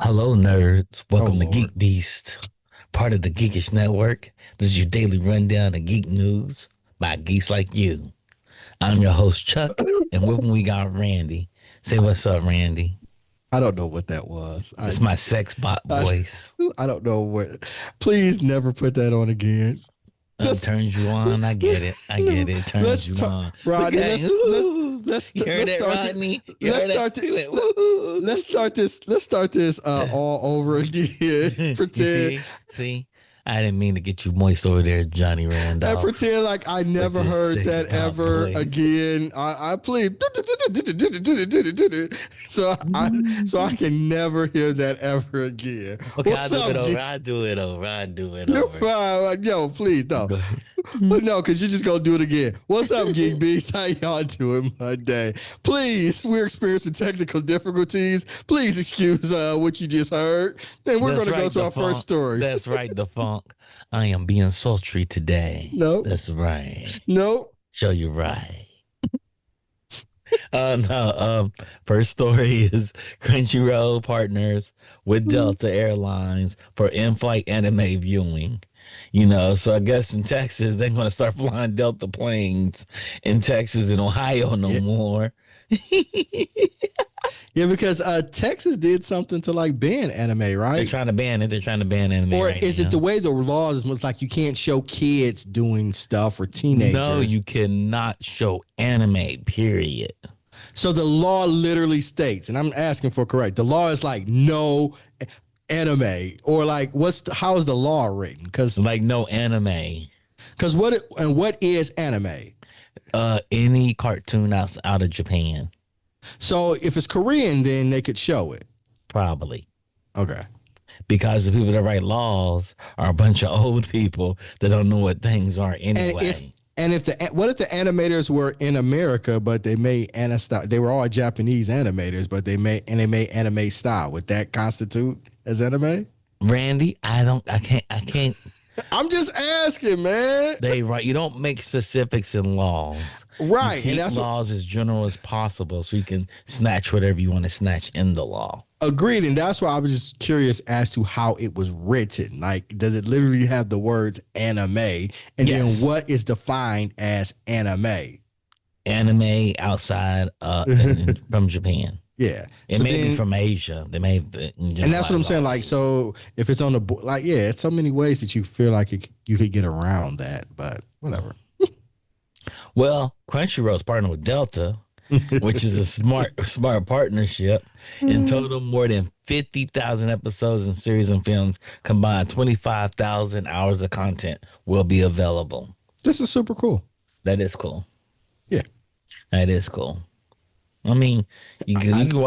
Hello, nerds. Oh Welcome to Lord. GeekBeast, part of the Geekish Network. This is your daily rundown of geek news by geeks like you. I'm your host, Chuck, and with me we got Randy. Say what's up, Randy. I don't know what that was. It's my sex bot I, voice. I don't know what. Please never put that on again. Let's Turns you on. I get it. I get no. it. Turns Let's you talk, on. Rodney. Okay. Ooh. You heard Let's that, start it. Rodney? You Let's heard that? start it. He went, woo. Let's start this. Let's start this all over again. You Pretend see? I didn't mean to get you moist over there, Johnny and Randolph, pretend like I with never this heard sex that bot ever voice. again. I plead so I can never hear that ever again. Okay, I'll What's do it up, over. G? I'll do it over. I'll do it You're over. fine. Yo, please, no. Go ahead. But no, because you're just going to do it again. What's up, Geek Beast? How y'all doing Monday? Please, we're experiencing technical difficulties. Please excuse what you just heard. Then we're That's going to go right, to the our first funk. stories. That's right, the funk. I am being sultry today. Nope. That's right. Nope. Show you right. No. First story is Crunchyroll partners with Delta Airlines for in-flight anime viewing. So I guess in Texas they're going to start flying Delta planes in Texas and Ohio no Yeah. more. Yeah, because Texas did something to like ban anime, They're right? trying to ban it. They're trying to ban anime Or right is it now. the way the laws was like you can't show kids doing stuff or No, teenagers? you cannot show anime, period. So the law literally states, and I'm asking for correct. The law is like no anime or like how is the law written? Because Like no anime. what is anime? Any cartoon out of Japan, So if it's Korean, then they could show it. probably. Okay. Because the people that write laws are a bunch of old people that don't know what things are And anyway. what if the animators were in America, but they made they were all Japanese animators, but they made anime style. Would that constitute as anime? Randy, I can't. I'm just asking, man. You don't make specifics in laws. You Right, and keep that's what laws as general as possible so you can snatch whatever you want to snatch in the law. agreed, and that's why I was just curious as to how it was written. Like, does it literally have the words anime, and Yes. then what is defined as anime? Anime outside from Japan. Yeah, It so may be then, from Asia. They may and that's what I'm saying. Like, so if it's on the like, yeah, it's so many ways that you feel like you could get around that, but whatever. Well, Crunchyroll's partnered with Delta, which is a smart partnership. In total, more than 50,000 episodes and series and films combined, 25,000 hours of content will be available. This is super cool. That is cool. Yeah, That is cool. I mean, you can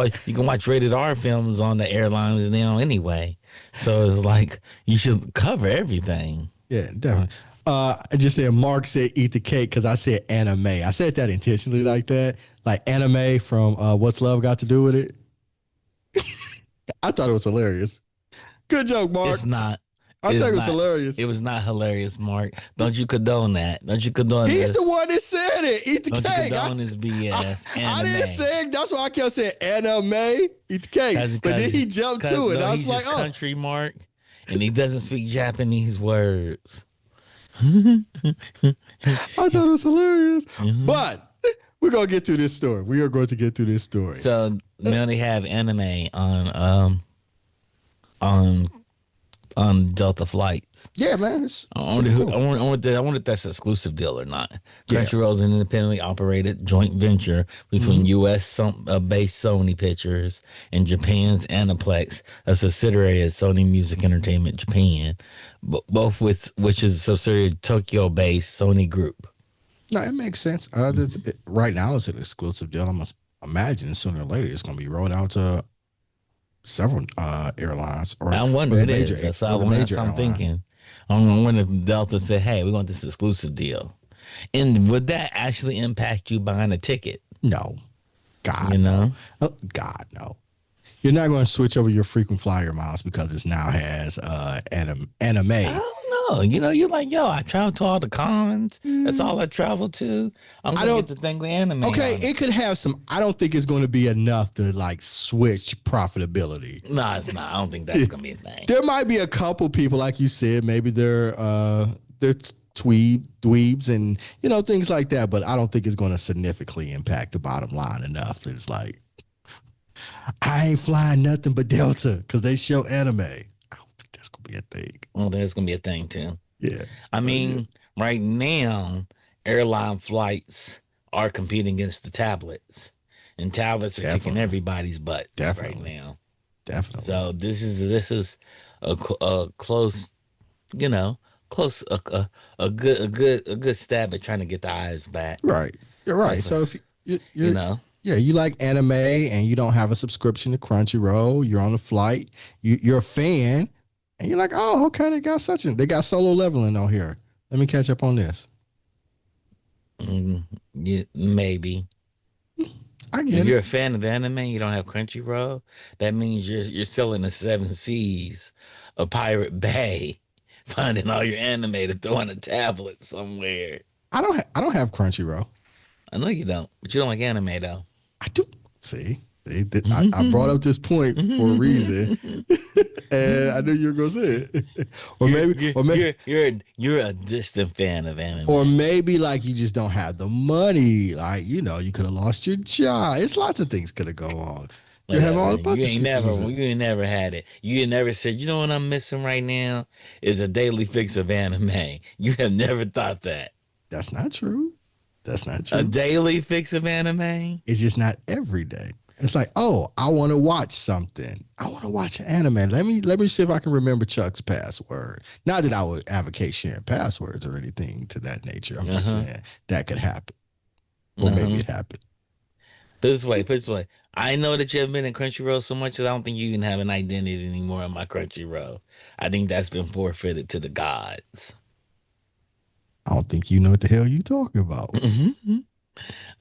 watch rated R films on the airlines now anyway. So it's like you should cover everything. yeah, definitely. I just said Mark said eat the cake because I said anime. I said that intentionally like that, like anime from What's Love Got to Do with It. I thought it was hilarious. Good joke, Mark. It's not. I It's think it was not. hilarious. It was not hilarious, Mark. Don't you condone that? Don't you condone He's this? the one that said it. Eat the Don't you cake. condone this BS? I didn't say it. That's why I kept saying anime. Eat the cake. But then he jumped to it. No, I was he's like, just oh, country, Mark, and he doesn't speak Japanese words. I thought it was hilarious. Mhm. But we're gonna get through this story. We are going to get through this story. So now they have anime on Delta flights. Yeah, man. It's I super wonder, cool. I wonder if that's an exclusive deal or not. Yeah. Crunchyroll is an independently operated joint venture between U.S. based Sony Pictures and Japan's Aniplex, a subsidiary of Sony Music Entertainment Japan, both which is a subsidiary of Tokyo-based Sony Group. No, it makes sense. Right now, it's an exclusive deal. I must imagine sooner or later it's going to be rolled out to several airlines or I wonder or it the is. major, That's or the what major I'm airline. thinking. I wonder if Delta said, "Hey, we want this exclusive deal," and would that actually impact you buying a ticket? No, God, You know. oh, God, no. You're not going to switch over your frequent flyer miles because it now has anime. I don't know. No, you're like, yo, I travel to all the cons. That's all I travel to. I'm I gonna get don't. the thing with anime Okay, on it. it could have some. I don't think it's going to be enough to like switch profitability. No, it's not. I don't think that's gonna be a thing. There might be a couple people, like you said, maybe they're dweebs and things like that, but I don't think it's going to significantly impact the bottom line enough that it's like I ain't flying nothing but Delta because they show anime. I don't think that's gonna be a thing. Well, there's gonna be a thing too. Yeah. I Yeah. mean, right now, airline flights are competing against the tablets, and tablets are kicking Definitely. everybody's butts right Definitely. now. Definitely. So this is a close, you know, close a good stab at trying to get the eyes back. Right. You're right. That's So if you you're know. yeah, you like anime and you don't have a subscription to Crunchyroll, you're on a flight, you're a fan, and you're like, oh, okay, they got solo leveling on here. Let me catch up on this. Yeah, maybe. I If get it. you're a fan of anime, you don't have Crunchyroll. That means you're selling the seven seas, a Pirate Bay, finding all your anime to throw on a tablet somewhere. I don't have Crunchyroll. I know you don't, but you don't like anime though. I do. See, I brought up this point for a reason, and I knew you were gonna say it. or You're maybe, you're or maybe, you're you're a distant fan of anime. or maybe like you just don't have the money. Like you could have lost your job. It's lots of things could have go on. You have all Whatever. a bunch You of ain't shit. never you ain't never had it. You ain't never said, you know what I'm missing right now is a daily fix of anime. You have never thought that. That's not true. That's not A true. daily fix of anime? It's just not every day. It's like, oh, I want to watch something. I want to watch an anime. Let me see if I can remember Chuck's password. Not that I would advocate sharing passwords or anything to that nature. I'm just Uh-huh. saying that could happen, or maybe Uh-huh. it happened. Put it this way. I know that you have been in Crunchyroll so much that I don't think you even have an identity anymore on my Crunchyroll. I think that's been forfeited to the gods. I don't think you know what the hell you talking about.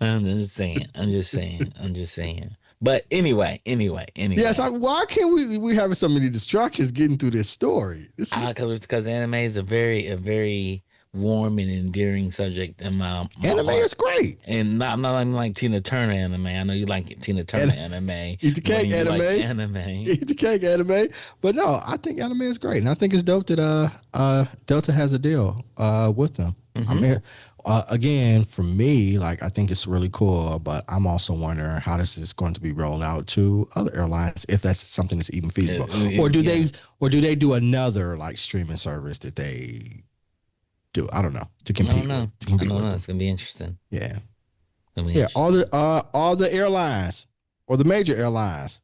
I'm just saying. I'm just saying. I'm just saying. But Yes, anyway. why can't we having so many distractions getting through this story? This is Because anime is a very warm and endearing subject in my anime heart. is great. And I'm not even like Tina Turner anime. I know you like Tina Turner And anime eat the more cake than you like anime. anime. Eat the cake anime. But no, I think anime is great. And I think it's dope that Delta has a deal with them. I Hmm. mean again, for me, like I think it's really cool, but I'm also wondering how this is going to be rolled out to other airlines if that's something that's even feasible. Or do Yeah. they do another like streaming service that they do? I don't know. To I don't compete with know. to I compete don't with know. them. It's gonna be interesting. Yeah. It's gonna be Yeah. interesting. All the airlines or the major airlines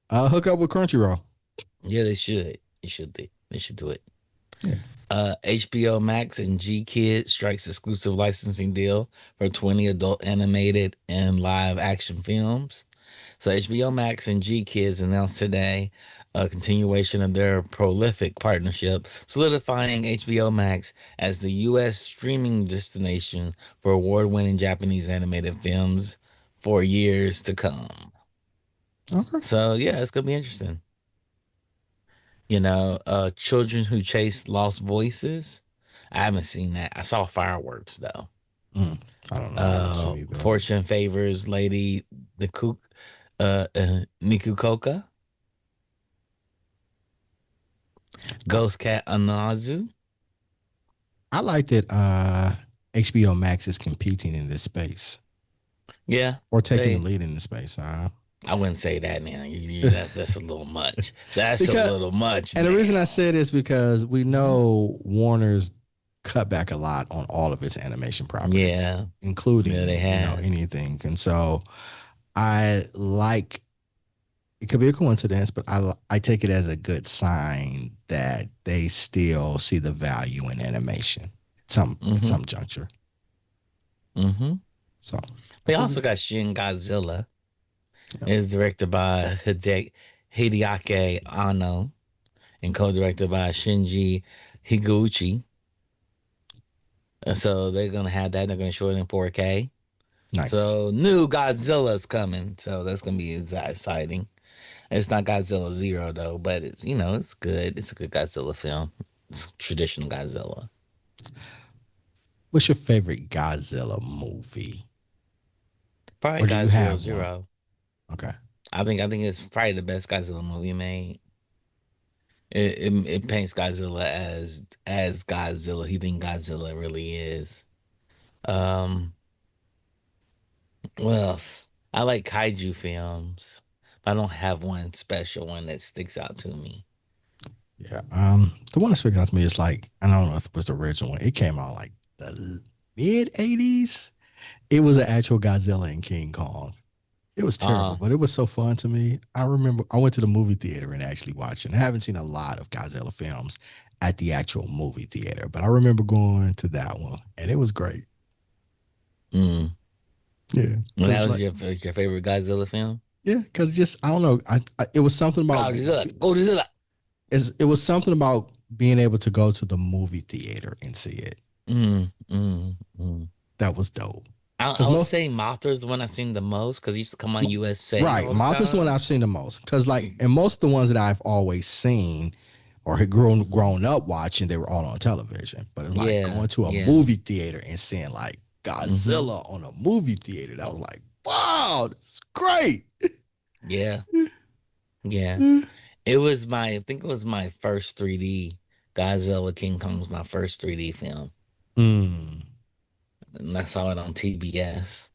hook up with Crunchyroll. Yeah, they should. They should do it. Yeah. HBO Max and G Kids strikes exclusive licensing deal for 20 adult animated and live action films. So HBO Max and G Kids announced today a continuation of their prolific partnership, solidifying HBO Max as the U.S. streaming destination for award-winning Japanese animated films for years to come. Okay. So yeah, it's gonna be interesting. Children who chase lost voices. I haven't seen that. I saw fireworks though. Mm. I don't know. I haven't seen either. Fortune favors Lady Niku, Nikukoka, Ghost Cat Anazu. I like that HBO Max is competing in this space Yeah, or taking the they. lead in the space. I wouldn't say that now. That's a little much. That's a Because little much and the reason I now. say this because we know Warner's cut back a lot on all of its animation properties, Yeah, yeah, they including have. anything. And so I like it could be a coincidence, but I take it as a good sign that they still see the value in animation at Mm-hmm. some juncture. Mm-hmm. So I They think also got Shin Godzilla. yeah, It's directed by Hideaki Anno and co-directed by Shinji Higuchi. And so they're gonna have that. They're gonna show it in 4K. nice. So new Godzilla's coming. So that's gonna be exciting. It's not Godzilla Zero though, but it's it's good. It's a good Godzilla film. traditional Godzilla. What's your favorite Godzilla movie? Probably Or do you Godzilla have one? Zero. Okay. I think it's probably the best Godzilla movie made. It paints Godzilla as Godzilla. He think Godzilla really is. Um, what else? I like kaiju films, but I don't have one special one that sticks out to me. Yeah. The one that speaks out to me is like, I don't know if it was the original one. It came out like the mid 80s. It was an actual Godzilla and King Kong. It was terrible, Uh, but it was so fun to me. I remember I went to the movie theater and actually watched it. I haven't seen a lot of Godzilla films at the actual movie theater, but I remember going to that one and it was great. mm. Yeah, And that because was like your favorite Godzilla film? yeah, because just I don't know. It was something about Godzilla, Godzilla. it was something about being able to go to the movie theater and see it. Mm. That was dope. I Because would most say Mothra's the one I've seen the most because he used to come on USA right, all the Moth is the one time. I've seen the most. Because like and most of the ones that I've always seen or had grown up watching, they were all on television. But it's like Yeah, going to a yeah. movie theater and seeing like Hmm. Godzilla on a movie theater. That was like, wow, this is great. Yeah, yeah. I think it was my first 3D Godzilla King Kong was my first 3D film. Mm. And I saw it on TBS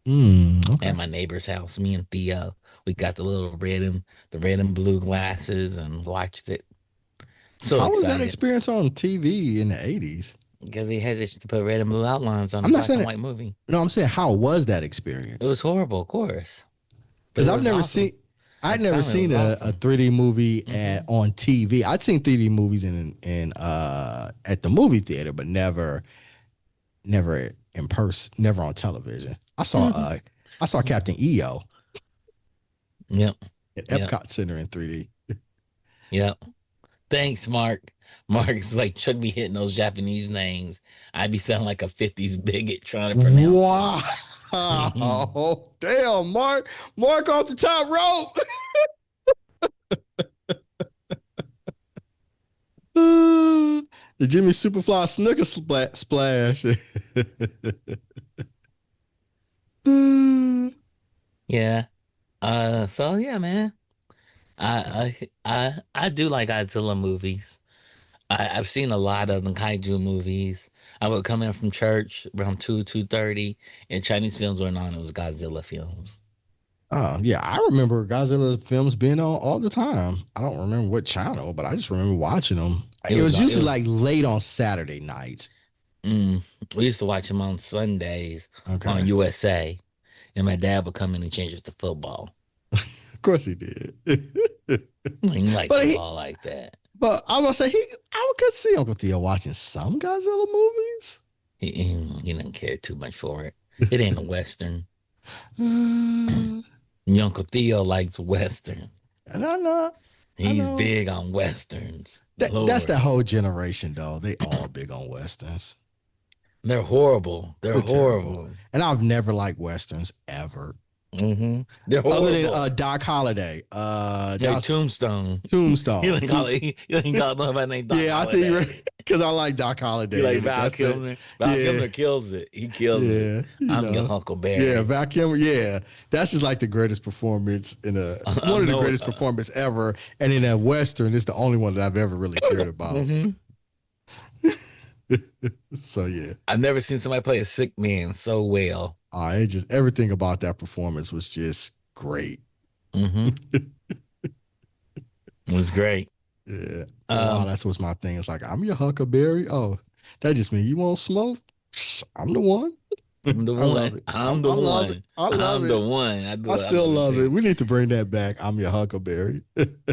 Okay. at my neighbor's house. Me and Theo, we got the red and blue glasses and watched it. So How was that excited experience on TV in the 80s? because he had to put red and blue outlines on a I'm not black saying and it. white movie. No, I'm saying how was that It experience? was horrible, of course, but Because it I've was never awesome. seen At I'd the never time, it was seen a awesome. 3D movie Hmm. on TV. I'd seen 3D movies in at the movie theater, but never in person, never on television. I saw Captain EO Yep, at yep, Epcot Center in 3D. yep. Thanks, Mark. Mark's like should be hitting those Japanese names. I'd be sounding like a 50s bigot trying to pronounce them. Wow. Damn, Mark. Mark off the top rope. The Jimmy Superfly Snooker splash. Yeah. So yeah, man. I do like Godzilla movies. I've seen a lot of the kaiju movies. I would come in from church around 2:30, and Chinese films were on. It was Godzilla films. Oh yeah, I remember Godzilla films being on all the time. I don't remember what channel, but I just remember watching them. It was It usually was like late on Saturday nights. mm, we used to watch them on Sundays on Okay, USA, and my dad would come in and change it to football. of course he did. He didn't like but he, football like that. but I was say I could see Uncle Theo watching some Godzilla movies. He didn't care too much for it. It ain't a Western. And Your Uncle Theo likes Western. I He's know. big on Westerns. That's Lord. that whole generation though. They all big on westerns. They're horrible. They're They're terrible, horrible. and I've never liked westerns ever. They're Other than horrible. Doc Holliday, Like that's Tombstone. You Tombstone. ain't call it. You ain't call nobody named Doc Yeah, I think you're Holiday. right because I like Doc You Holliday like in it. Val That's it. Kilmer. Val Yeah, Kilmer kills it. He kills it. yeah, I'm your yeah. Huckleberry. Vacuum. Yeah, that's just like the greatest performance in a one I'm of the no. greatest performance ever. And in a western, it's the only one that I've ever really cared about. Mhm. So yeah, I've never seen somebody play a sick man so well. it just everything about that performance was just great. Hmm. It was great. Yeah. For a while, Um, that's what's my thing. It's like, I'm your Huckleberry. Oh, that just means you won't smoke? I'm the one. I'm the I love one. it. I'm the I love it. one. I love I'm the it. one. I I still do it love it. too. We need to bring that back. I'm your Huckleberry.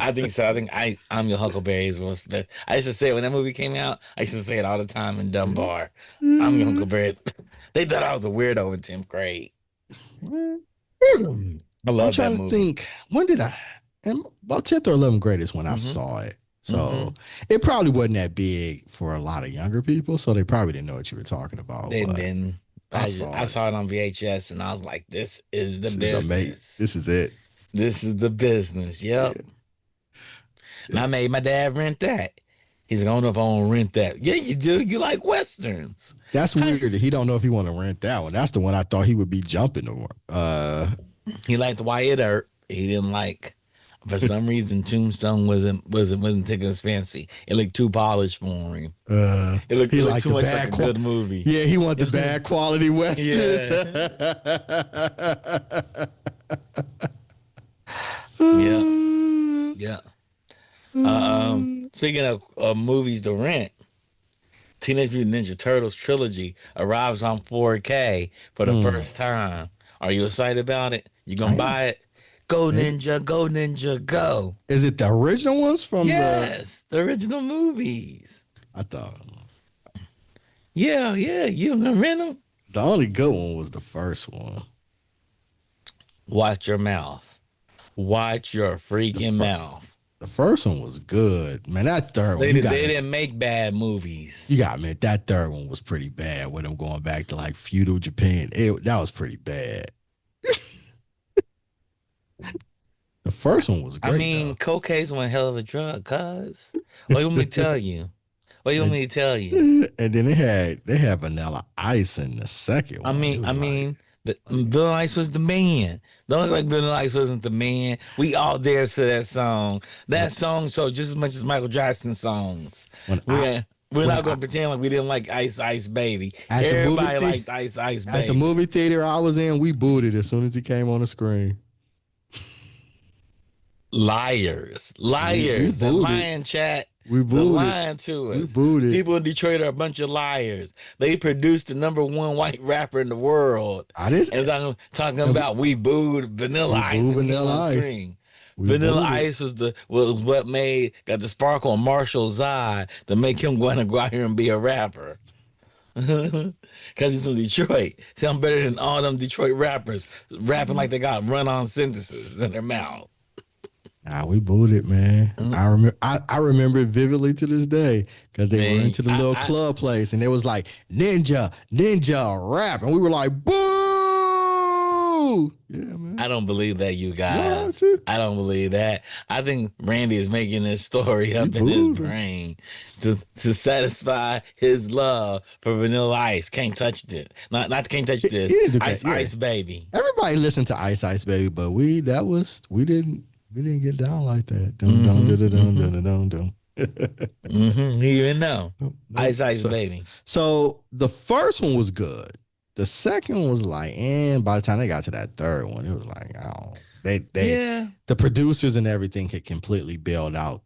I think so. I think I'm your Huckleberry is most best. I used to say it when that movie came out. I used to say it all the time in Dunbar. I'm your Huckleberry. They thought I was a weirdo in 10th grade. I I'm love that trying to movie. think. When did I? About 10th or 11th grade is when I Hmm. saw it. Hmm. So it probably wasn't that big for a lot of younger people. So they probably didn't know what you were talking about. But Then I I saw it. saw it on VHS and I was like, this is the This is amazing. business. This is it. This is the business. Yeah. Yep. And Yeah. I made my dad rent that. He's like, I don't know if I want to rent that. Yeah, you do. You like westerns. That's weird that he don't know if he want to rent that one. That's the one I thought he would be jumping on. He liked Wyatt Earp. He didn't like. For some reason, Tombstone wasn't taking his fancy. It looked too polished for him. He It looked liked too the much like bad a good movie. Yeah, he want the bad quality westerns. Yeah, yeah. Speaking of movies to rent, Teenage Mutant Ninja Turtles trilogy arrives on 4K for the first time. Are you excited about it? You I gonna am. buy it? Go Ninja, go Ninja, go! Is it the original ones from the? Yes, the original movies. I thought Yeah, yeah. You gonna rent them? the only good one was the first one. Watch your mouth. Watch your The freaking fir- mouth. the first one was good, man. That third one, They didn't make bad movies. you got to admit that third one was pretty bad. With them going back to like feudal Japan, that was pretty bad. The first one was I great mean, cocaine's one hell of a drug, cuz. What you want me to tell you? What you want me to tell you? though. And then they had Vanilla Ice in the second I one. mean, It I was like, mean, Vanilla Ice was the man. Don't like Vanilla Ice wasn't the man. We all danced to that song. when That song sold just as much as Michael Jackson's songs. when I We're when not I gonna pretend like we didn't like Ice Ice Baby. at the movie Everybody theater liked Ice Ice at the Baby. movie theater I was in, we booed it as soon as he came on the screen. Liars, We liars, the booed it. lying chat, We the booed it. lying to We us. booed it. People in Detroit are a bunch of liars. They produced the #1 white rapper in the world, I just and talking and about we booed Vanilla we Ice booed and came Vanilla on Ice. screen. We Vanilla booed it. Ice was what got the sparkle in Marshall's eye to make him want to go out here and be a rapper. Because he's from Detroit. Sound better than all them Detroit rappers rapping like they got run-on sentences in their mouth. Nah, we booed it, man. Mm. I remember it vividly to this day because they were Man, into the little club place and it was like ninja rap, and we were like boo. Yeah, man. I don't believe that, you Yeah, guys. too. I don't believe that. I think Randy is making this story We up in his booed it. brain to satisfy his love for Vanilla Ice. Can't touch it. Not can't touch He this. didn't do Ice that. Yeah. Ice Baby. Everybody listened to Ice Ice Baby, but we didn't get down like that. Dum dum dum dum dum dum dum. You even know. Nope. Ice Ice So, Baby. so the first one was good. The second one was like, and by the time they got to that third one, it was like, oh, they Yeah. the producers and everything had completely bailed out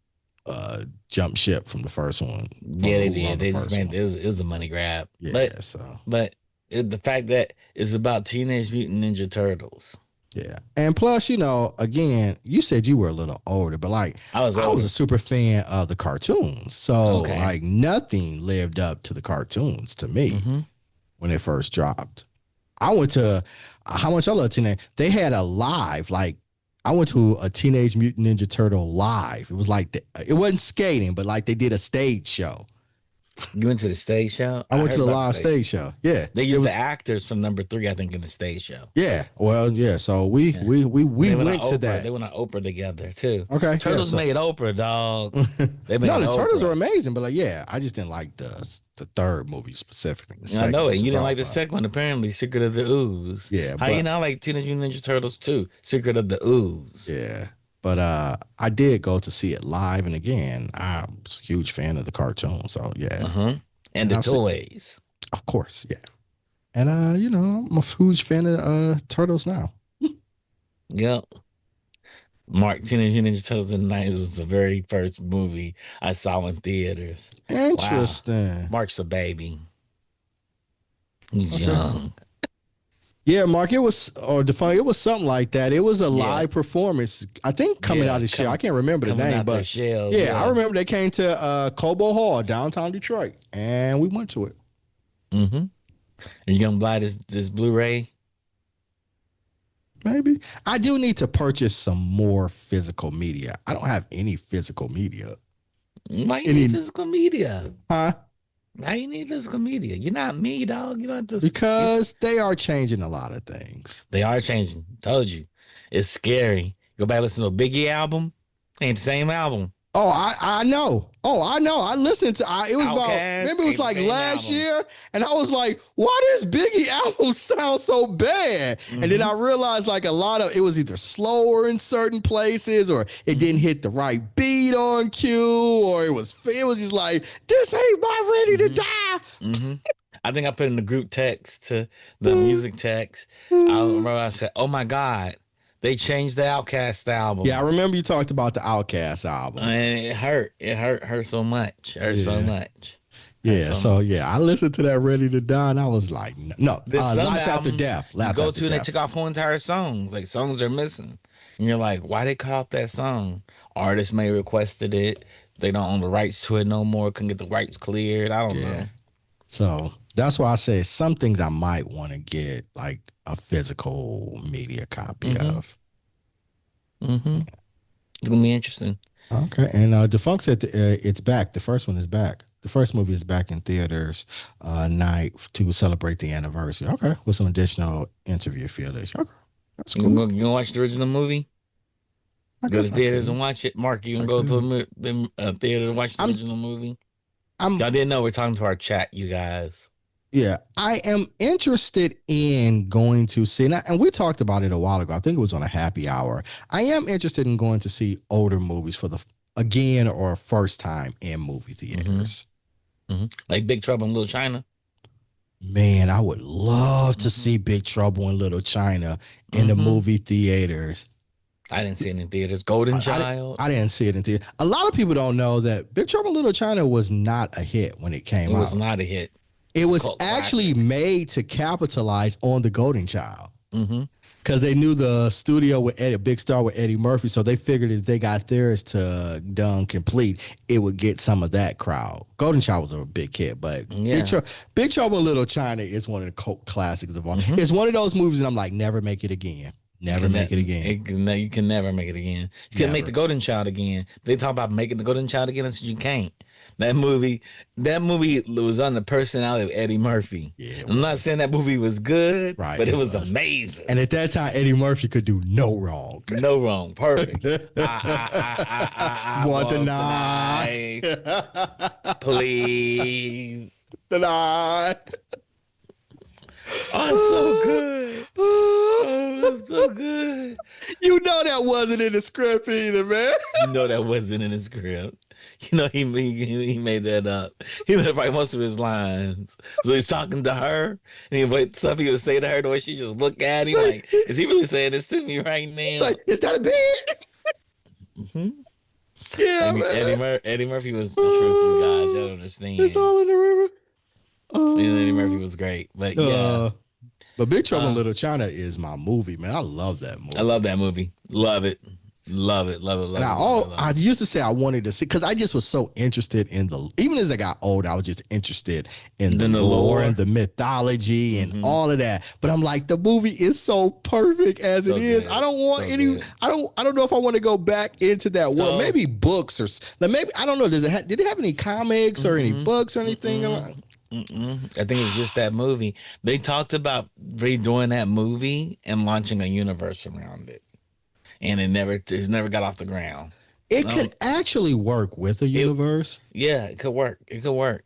jump ship from the first one. Yeah, they Who did. won the They just first made one. it was a money grab. Yeah, so But the fact that it's about Teenage Mutant Ninja Turtles. yeah. And plus, again, you said you were a little older, but like I was I was older. a super fan of the cartoons. So Okay. like nothing lived up to the cartoons to me Mhm. when they first dropped. I went to how much I love Teenage. They had a live, like I went to a Teenage Mutant Ninja Turtle live. It was like it wasn't skating, but like they did a stage show. You went to the stage show? I went heard to the about live stage show. Yeah, They it used was. the actors from #3, I think, in the stage show. Yeah, well, yeah. So we Yeah. we we we They went on to Oprah. that. They went on Oprah together too. Okay, Turtles yeah, made Oprah, dog. They made no, the turtles Oprah. are amazing, but like, yeah, I just didn't like the third movie specifically. The I second know it. was You just didn't all like the about- second one, apparently. Secret of the Ooze. Yeah, How you but- not like Teenage Mutant Ninja Turtles 2? Secret of the Ooze. Yeah, but I did go to see it live, and again, I was a huge fan of the cartoon. So yeah, Uh-huh. And And the I've seen- toys. of course, yeah. And I'm a huge fan of Turtles now. Yep. Mark, Teenage Mutant Ninja Turtles in the 90s was the very first movie I saw in theaters. Interesting. Mark's a baby. He's Okay. young. Yeah, Mark, it was something like that. It was a Yeah. live performance. I think coming Yeah, out of shell. I can't remember the Coming name, out their but shells. yeah, I remember they came to Cobo Hall, downtown Detroit, and we went to it. Mm-hmm. Are you gonna buy this Blu-ray? Maybe I do need to purchase some more physical media. I don't have any physical media. Why you Any- need physical media? Huh? Why you need physical media? You're not me, dog. You don't have to. Because they are changing a lot of things. They are changing. Told you. It's scary. Go back and listen to a Biggie album. Ain't the same album. Oh, I know. Oh, I know. I listened to. It was about Outkast maybe it was ain't the like same last album. year, and I was like, "Why does Biggie album sound so bad?" And then Mm-hmm. I realized like a lot of it was either slower in certain places, or it didn't Mm-hmm. hit the right beat on cue, or it was just like, "This ain't my ready to Mm-hmm. die." Mm-hmm. I think I put in the group text to the music text. I remember I said, "Oh my God, they changed the Outkast Yeah, I album." remember you talked about the Outkast album. And it hurt. It hurt so much. Hurt so Yeah. much. Hurt Yeah, so so much. yeah, I listened to that Ready to Die, and I was like, no, There's some Life After albums Death, you Life go After to and they Death. took off whole entire songs. Like songs are missing. And you're like, why they cut off that song? Artists may requested it. They don't own the rights to it no more. Couldn't get the rights cleared. I don't Yeah. know. So that's why I say some things I might want to get like a physical media copy Mm-hmm. of. Mm-hmm. It's gonna be interesting. Okay, and Defunct said it's back. The first one is back. The first movie is back in theaters night to celebrate the anniversary. Okay, with some additional interview footage. Okay, that's You can cool. go you gonna watch the original movie? I Go to guess I theaters and could. watch it. Mark, you Yes, can I go to could. the theater and watch the I'm. original movie. I'm. Y'all didn't know we're talking to our chat, you guys. Yeah, I am interested in going to see, and we talked about it a while ago. I think it was on a happy hour. I am interested in going to see older movies for the again or first time in movie Mm-hmm. theaters. Mm-hmm. Like Big Trouble in Little China. Man, I would love to Mm-hmm. see Big Trouble in Little China in the Mm-hmm. movie theaters. I didn't see it in theaters. Golden I, Child. I didn't see it in theater. A lot of people don't know that Big Trouble in Little China was not a hit when it It came was out. not a hit. It It's a was cult actually classic. made to capitalize on the Golden Child. Mm-hmm. Because they knew the studio with Eddie, Big Star with Eddie Murphy, so they figured if they got theirs to done complete, it would get some of that crowd. Golden Child was a big hit, but Yeah. Big Trouble in Little China is one of the cult classics of all. Mm-hmm. It's one of those movies, and I'm like, never make it again. Never make it again. You can never make it again. You can make Never. the Golden Child again. They talk about making the Golden Child again. I said you can't. That movie was on the personality of Eddie Murphy. Yeah, it I'm not was. saying that movie was good, Right, but it it was was. amazing. And at that time, Eddie Murphy could do no wrong. No wrong, perfect. I Want the want knife. knife, please. The knife. Oh, it's so good. Oh, it's so good. You know that wasn't in the script either, man. You know that wasn't in his script. You know he made that up. He made up like most of his lines. So he's talking to her, and stuff he would say to her, the way she just look at him like, is he really saying this to me right now? Like, is that a bed? Mm-hmm. Yeah, man. Eddie Murphy was the truth, you guys. Y'all don't understand. It's all in the river. Eddie Murphy was great, but yeah, But Big Trouble in Little China is my movie, man. I love that movie. I love that movie. Love it. Love it. Love it. Love And it. I used to say I wanted to see because I just was so interested in even as I got older, I was just interested in the lore and the mythology and all of that. But I'm like, the movie is so perfect as it is. Good. I don't want Good. I don't know if I want to go back into that world. Maybe books or like maybe I don't know. Did it have any comics or any books or anything? I think it was just that movie. They talked about redoing that movie and launching a universe around it. And it's never got off the ground. It can actually work with a universe. Yeah, it could work. It could work.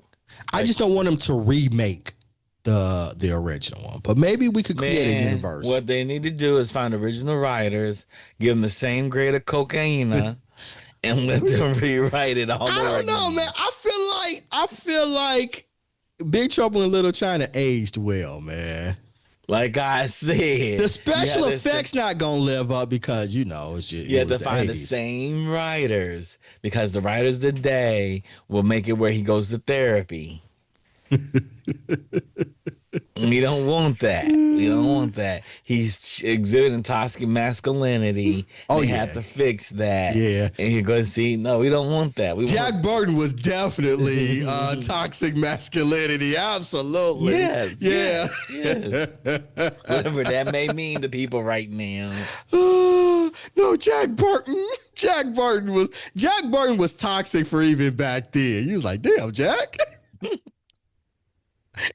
I just don't want them to remake the original one. But maybe we could create a universe. What they need to do is find original writers, give them the same grade of cocaine, and let them rewrite it all over. I don't know, man. I feel like Big Trouble in Little China aged well, man. Like I said, the special effects not gonna live up because it's just you have to find the same writers because the writers today will make it where he goes to therapy. We don't want that. We don't want that. He's exhibiting toxic masculinity. They have to fix that. Yeah. And you're going to see, no, we don't want that. Jack Burton was definitely toxic masculinity. Absolutely. Yes. Yeah. Yes. Whatever that may mean to people right now. No, Jack Burton. Jack Burton was toxic for even back then. He was like, damn, Jack.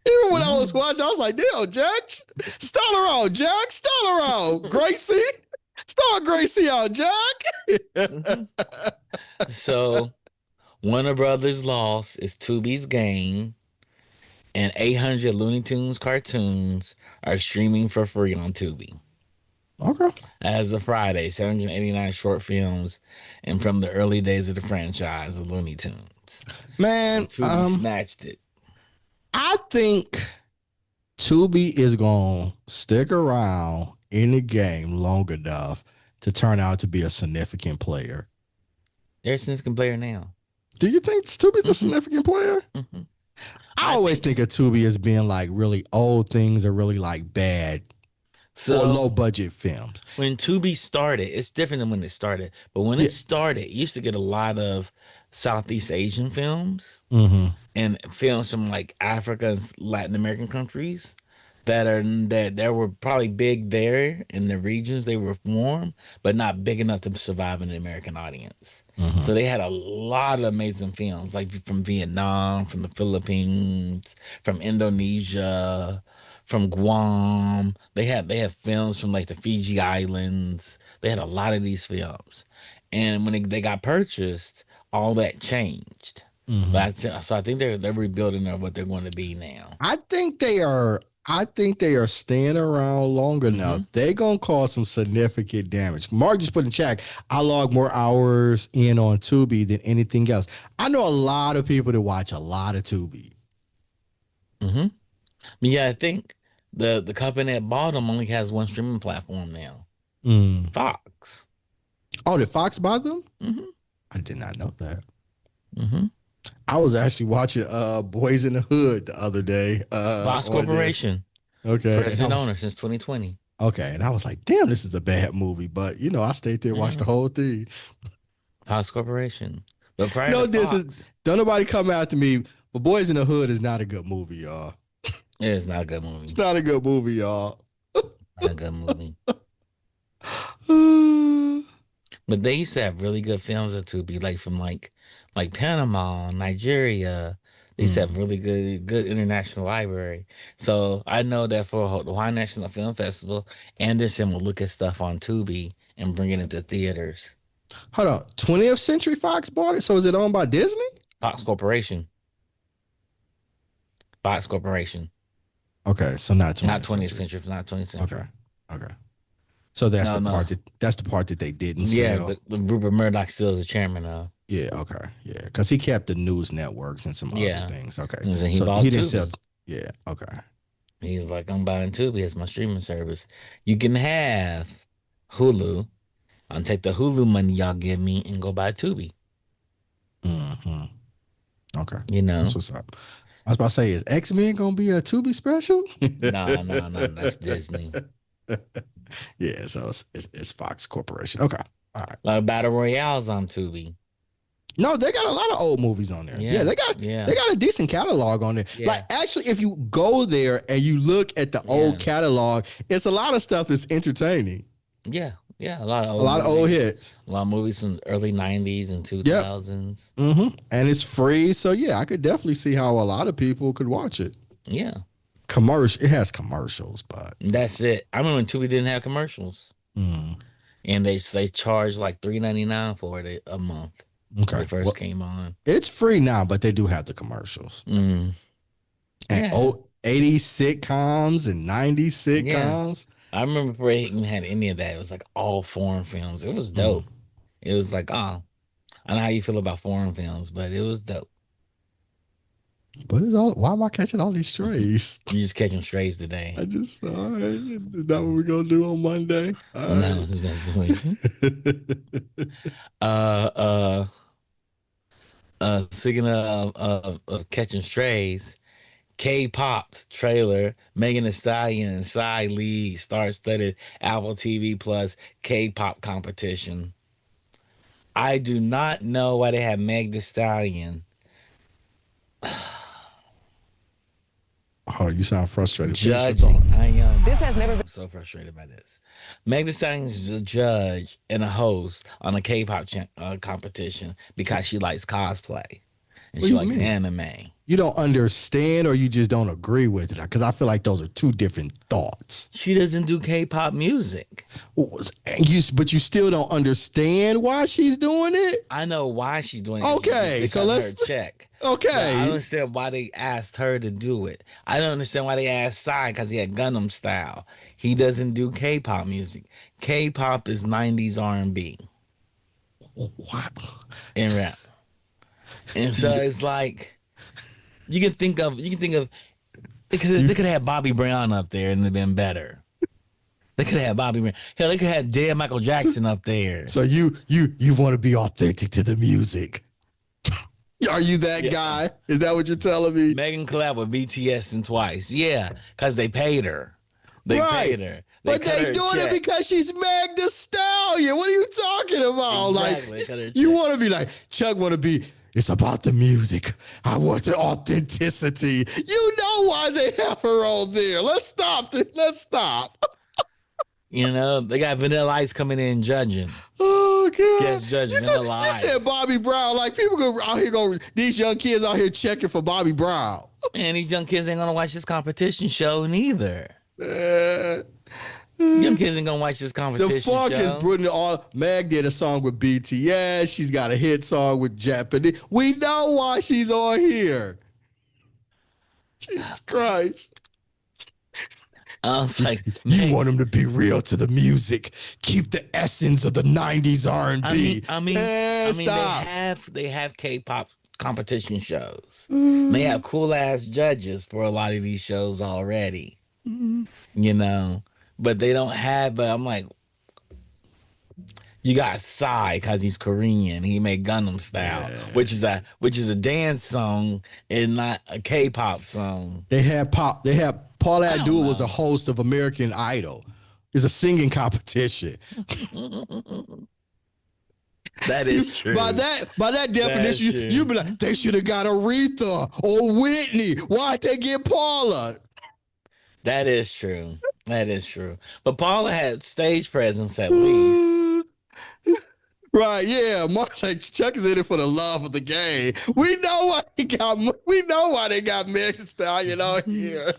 Even when I was watching, I was like, damn, Jack. Stall around, Jack. Stall around. Gracie. Star Gracie out, Jack. Mhm. So Warner Brothers lost is Tubi's gain, and 800 Looney Tunes cartoons are streaming for free on Tubi. Okay. As of Friday, 789 short films and from the early days of the franchise of Looney Tunes. Man, And Tubi snatched it. I think Tubi is gonna stick around in the game long enough to turn out to be a significant player. They're a significant player now. Do you think Tubi's a Mhm. significant player? Mhm. I always think of Tubi as being like really old things or really like bad or So low budget films. when Tubi started, it's different than when it started. But when Yeah. it started, it used to get a lot of Southeast Asian films Mm-hmm. and films from like Africa and Latin American countries that were probably big there in the regions they were formed, but not big enough to survive in the American audience. Mm-hmm. So they had a lot of amazing films, like from Vietnam, from the Philippines, from Indonesia, from Guam. They had films from like the Fiji Islands. They had a lot of these films, and when they got purchased, all that changed. Mm-hmm. So I think they're rebuilding what they're going to be now. I think they are. I think they are staying around long enough. Hmm. They're gonna cause some significant damage. Mark just put in chat. I log more hours in on Tubi than anything else. I know a lot of people that watch a lot of Tubi. Hmm. Yeah, I think the company that bought them only has one streaming platform now, Mm. Fox. Oh, did Fox buy them? Hmm. I did not know that. Hmm. I was actually watching Boys in the Hood the other day. Fox On there. Corporation, Okay, and I president was owner since 2020. okay, and I was like, damn, this is a bad movie. But you know, I stayed there and watched the Yeah, whole thing. Fox Corporation. But prior No, to this is Fox, don't nobody come after me. But Boys in the Hood is not a good movie, y'all. it is not a good It's movie. not a good movie, y'all. Not a good movie. But they used to have really good films at Tubi, like from like Panama, Nigeria. They used to have really good international library. So I know that for the Hawaii National Film Festival, Anderson will look at stuff on Tubi and bring it into theaters. Hold on, 20th Century Fox bought it. So is it owned by Disney? Fox Corporation. Fox Corporation. Okay, so not Not 20th 20th Century. century, not 20th century. Okay, okay. So No, no. that's the part that they didn't Yeah, sell. the Rupert Murdoch still is the chairman of. Yeah, okay, yeah, because he kept the news networks and some other Yeah. things. Okay, And he so bought he didn't sell. Tubi. Yeah, okay. He's like, I'm buying Tubi as my streaming service. You can have Hulu. I'll take the Hulu money y'all give me and go buy Tubi. Mm-hmm. Okay, You that's know? what's up. I was about to say, is X-Men gonna be a Tubi special? No, no, no, that's Disney. Yeah, so it's Fox Corporation. Okay, all right. Like Battle Royale's on Tubi. No, they got a lot of old movies on there. Yeah, Yeah, they yeah, got a decent catalog on there. yeah, Like actually, if you go there and you look at the old yeah, catalog, it's a lot of stuff that's entertaining. yeah, yeah. A lot of A old lot of old movies. hits. A lot of movies from the early 90s and Yep. 2000s. And it's free. So yeah, I could definitely see how a lot of people could watch it. Yeah. Commercial, it has commercials, but That's it. I remember when Tubi didn't have commercials. And they charged like $3.99 for it a month when okay. it first Well, came on. it's free now, but they do have the commercials. Mm. And Yeah. 80s sitcoms and 90s Yeah. sitcoms. I remember before it even had any of that. It was like all foreign films. It was dope. It was like, oh, I know how you feel about foreign films, but it was dope. But it's all why am I catching all these strays? You just catching strays today. I just all right. Is that what we're gonna do on Monday? All No, right. it's been situation. Uh, speaking of catching strays, K-pop's trailer, Megan Thee Stallion and Psy Lee star-studded Apple TV Plus K-pop competition. I do not know why they have Meg Thee Stallion Oh, you sound frustrated. Finish your judging. thought. I am This has never been so frustrated by this. Meg Thee Stallion is a judge and a host on a K-pop competition because she likes cosplay. and What she do you likes mean? anime. You don't understand, or you just don't agree with it? Because I feel like those are two different thoughts. She doesn't do K-pop music. But you still don't understand why she's doing it. I know why she's doing it. Okay, They so cut her let's. a check. But I don't Okay, understand why they asked her to do it. I don't understand why they asked Psy because he had Gundam style. He doesn't do K-pop music. K-pop is 90s R&B what? and rap. And so it's like you can think of they could have had Bobby Brown up there and it'd been better. They could have had Bobby Brown. Hell, they could have had dead Michael Jackson up there. So you want to be authentic to the music? Are you that Yeah. guy? Is that what you're telling me? Megan collab with BTS and twice. Yeah, because they paid her. They Right. paid her. But cut they her a doing it check. because she's Meg the Stallion. What are you talking about? Exactly, cut her a Like, you check. want to be like, Chuck want to be, it's about the music. I want the authenticity. You know why they have her on there. Let's stop. Let's stop. You know, they got Vanilla Ice coming in judging. Oh, God. Guest judge Vanilla You said Ice. Bobby Brown. Like, people go out here, these young kids out here checking for Bobby Brown. Man, these young kids ain't gonna watch this competition show neither. Uh, Young kids ain't gonna watch this competition The funk show. is putting it all. Meg did a song with BTS. She's got a hit song with Japanese. We know why she's on here. Jesus Christ. I was like, You man, want them to be real to the music. Keep the essence of the 90s R&B. I mean, stop. they have K-pop competition shows. Mm. They have cool ass judges for a lot of these shows already. You know, but they don't have. But I'm like, you got Psy because he's Korean. He made Gundam Style, which is a dance song and not a K-pop song. They had Paula I don't Abdul was know. a host of American Idol. It's a singing competition. That is true. By that definition, true. you be like, they should have got Aretha or Whitney. Why'd they get Paula? That is true. That is true. But Paula had stage presence at least. Right, yeah. Mark like Chuck is in it for the love of the game. We know why they got Meg Thee Stallion on here.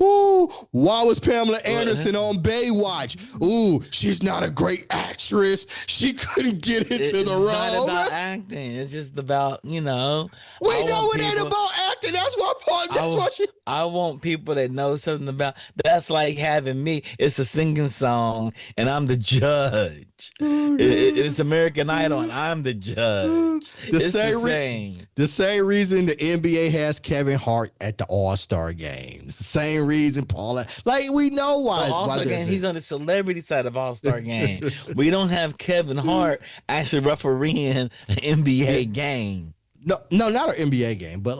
Ooh, why was Pamela Anderson on Baywatch? Ooh, she's not a great actress. She couldn't get into the It's role. not about acting. It's just about, We know it ain't about acting. That's why I want people that know something about. That's like having me. It's a singing song, and I'm the judge. It's American Idol, and I'm the judge. It's The same reason the NBA has Kevin Hart at the All-Star games. The same reason Paula. Like, we know why. All-Star game, he's on the celebrity side of All-Star game. We don't have Kevin Hart actually refereeing an NBA game. No, not an NBA game, but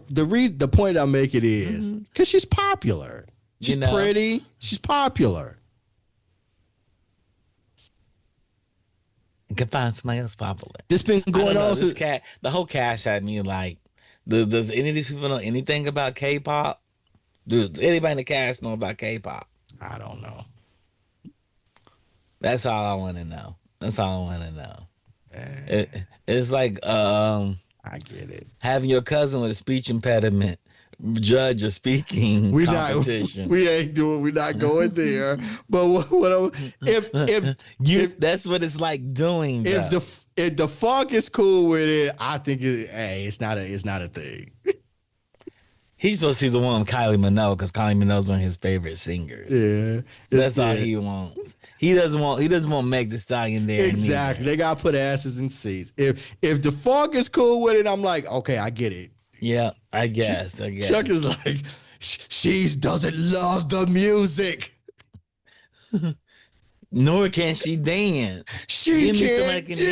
the point I'm making is because she's popular. She's pretty. She's popular. You can find somebody else popular. This been going on since The whole cast had me like, does any of these people know anything about K-pop? Does anybody in the cast know about K-pop? I don't know. That's all I want to know. That's all I want to know. It's like I get it. having your cousin with a speech impediment judge a speaking competition. We're not going there. But if That's what it's like doing. if the funk is cool with it, I think it's not a thing. He's supposed to see the one with Kylie Minogue because Kylie Minogue's one of his favorite singers. Yeah, That's all he wants. He doesn't want Meg Thee Stallion there. Exactly. Neither. They gotta put asses in seats. If the funk is cool with it, I'm like, okay, I get it. Yeah, I guess. Chuck is like, she doesn't love the music. Nor can she dance. She Give me can't somebody that can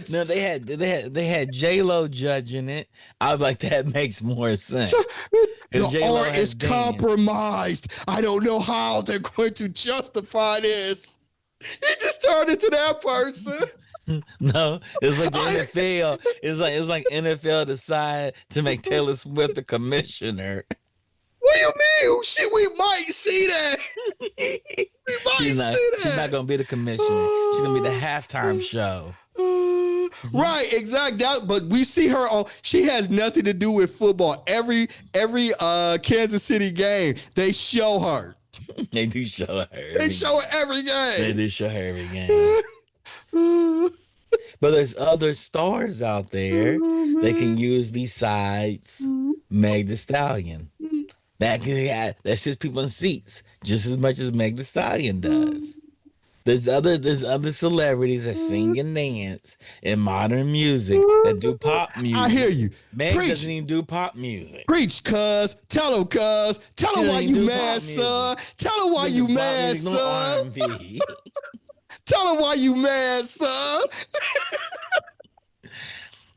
dance. No, they had J-Lo judging it. I was like, that makes more sense. The J-Lo art has is danced. compromised. I don't know how they're going to justify this. He just turned into that person. No, it's like the NFL. It's like NFL decide to make Taylor Swift the commissioner. What do you mean? Shit, we might see that. We might see that. She's not gonna be the commissioner. She's gonna be the halftime show. Right, exactly. But we see her on. She has nothing to do with football. Every Kansas City game, they show her. They do show her They every show her game. every They game. do show her every game. But there's other stars out there Oh, they can man. use besides Meg the Stallion. That sits people in seats just as much as Meg the Stallion does. There's other celebrities that sing and dance in modern music that do pop I hear music. you. Meg Preach. doesn't even do pop music. Preach, cuz. Tell him, cuz. Tell She him don't why even you do mad, pop son. music. Tell him why She you do pop mad, music, no son. R&B. Tell him why you mad, son.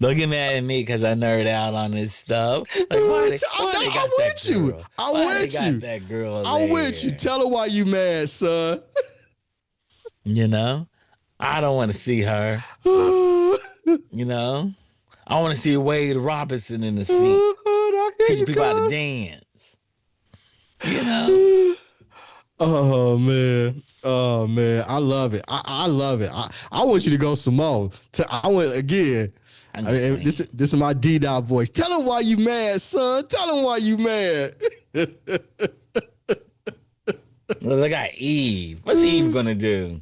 Don't get mad at me because I nerd out on this stuff. Like why they I'm got that with you. girl? I'm Why they with got you. that girl I'm with you. there? Tell him why you mad, son. You know, I don't want to see her. I You know, I want to see Wade Robinson in the seat hear teaching you, people how to cuz. dance. You know, Oh man. Oh man. I love it. I love it. I want you to go some more. I want again. I'm I just mean, this saying. this is my D dot voice. Tell him why you mad, son. Tell him why you mad. Well, they got Eve. What's Eve gonna do?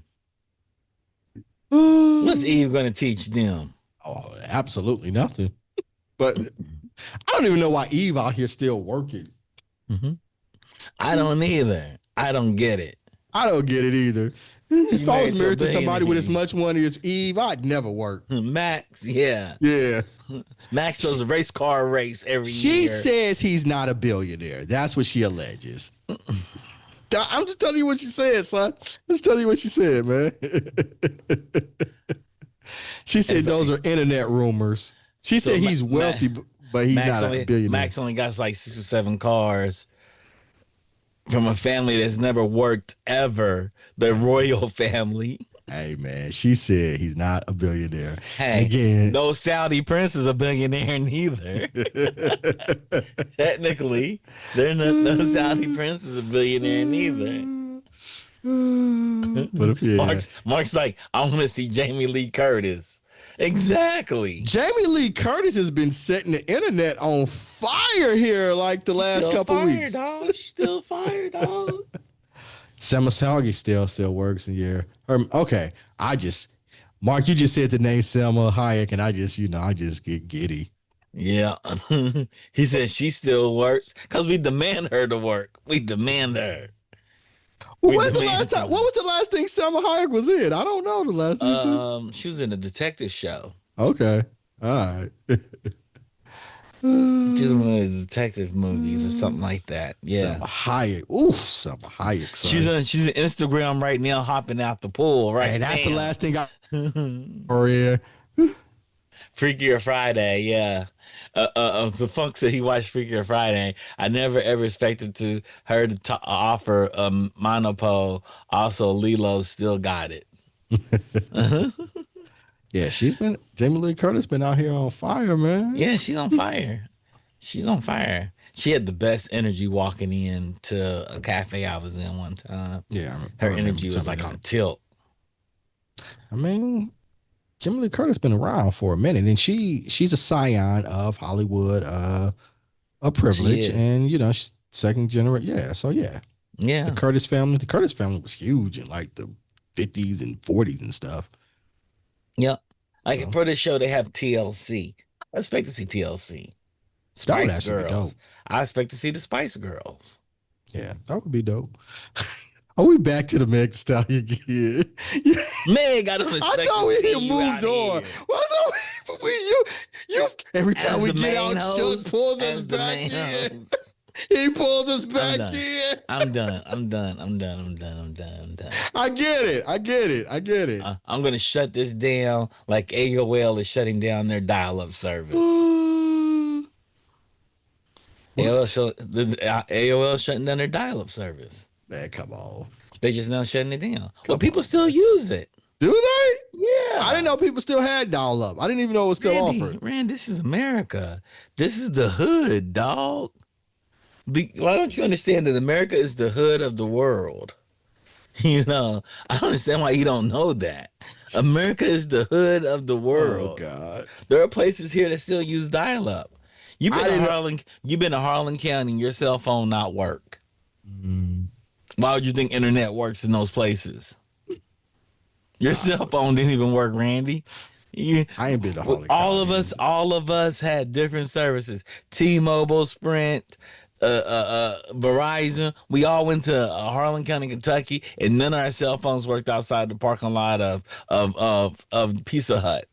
What's Eve gonna teach them? Oh, absolutely nothing. But I don't even know why Eve out here still working. Mhm. I don't either. I don't get it. I don't get it either. She If I was married to a married to somebody with as billionaire. much money as Eve, I'd never work. Max, yeah. Yeah. Max does a race car race every She year. says he's not a billionaire. That's what she alleges. I'm just telling you what she said, son. I'm just telling you what she said, man. She said those are internet rumors. She So said he's wealthy, but he's not a billionaire. Max only got like 6 or 7 cars from a family that's never worked ever. The royal family. Hey, man, she said he's not a billionaire. Hey, Again, no Saudi prince is a billionaire neither. Technically, no Saudi prince is a billionaire neither. but if yeah, Mark's like, I want to see Jamie Lee Curtis. Exactly. Jamie Lee Curtis has been setting the internet on fire here like the last Still couple fired, weeks. dog. She's still fired, dog. Selma still works in here. Okay, Mark, you just said the name Selma Hayek, and I just get giddy. Yeah. He said she still works because we demand her to work. We demand her. Well, what was the last thing Selma Hayek was in? I don't know the last thing. She was in a detective show. Okay, all right. She's in one of the detective movies or something like that. Yeah. Selma Hayek. Oof, Selma Hayek. Son. She's on Instagram right now, hopping out the pool. Right. Hey, that's the now. last thing I. Oh yeah. Freakier Friday, yeah. The Funk said he watched Freakier Friday. I never ever expected her to offer monopole. Also, Lilo still got it. Yeah, Jamie Lee Curtis been out here on fire, man. Yeah, she's on fire. She's on fire. She had the best energy walking in to a cafe I was in one time. Yeah, her energy was like on tilt. I mean, Jamie Lee Curtis been around for a minute, and she's a scion of Hollywood, a privilege, and she's second generation. Yeah, so yeah. The Curtis family was huge in like the 50s and 40s and stuff. Yep. Like for this show, they have TLC. I expect to see TLC. Spice Girls. I expect to see the Spice Girls. Yeah, that would be dope. Are we back to the Meg Thee Stallion again? Meg, I don't expect I thought to we see had you moved on. You every time we get out, Chuck pulls us back in. He pulls us back in. I'm done. I get it. I'm gonna shut this down like AOL is shutting down their dial-up service. AOL shutting down their dial-up service. Man, come on. They just now shutting it down. But people still use it. Do they? Yeah. I didn't know people still had dial-up. I didn't even know it was still offered. Rand, this is America. This is the hood, dog. Why don't you understand that America is the hood of the world? I don't understand why you don't know that. America is the hood of the Oh world. God. There are places here that still use dial-up. I didn't. You've been to Harlan County, and your cell phone not work. Mm, Why would you think internet works in those places? Your nah, cell phone didn't even work, Randy. You, I ain't been to Harlan County. all of us had different services. T-Mobile, Sprint, Verizon. We all went to Harlan County, Kentucky, and none of our cell phones worked outside the parking lot of Pizza Hut.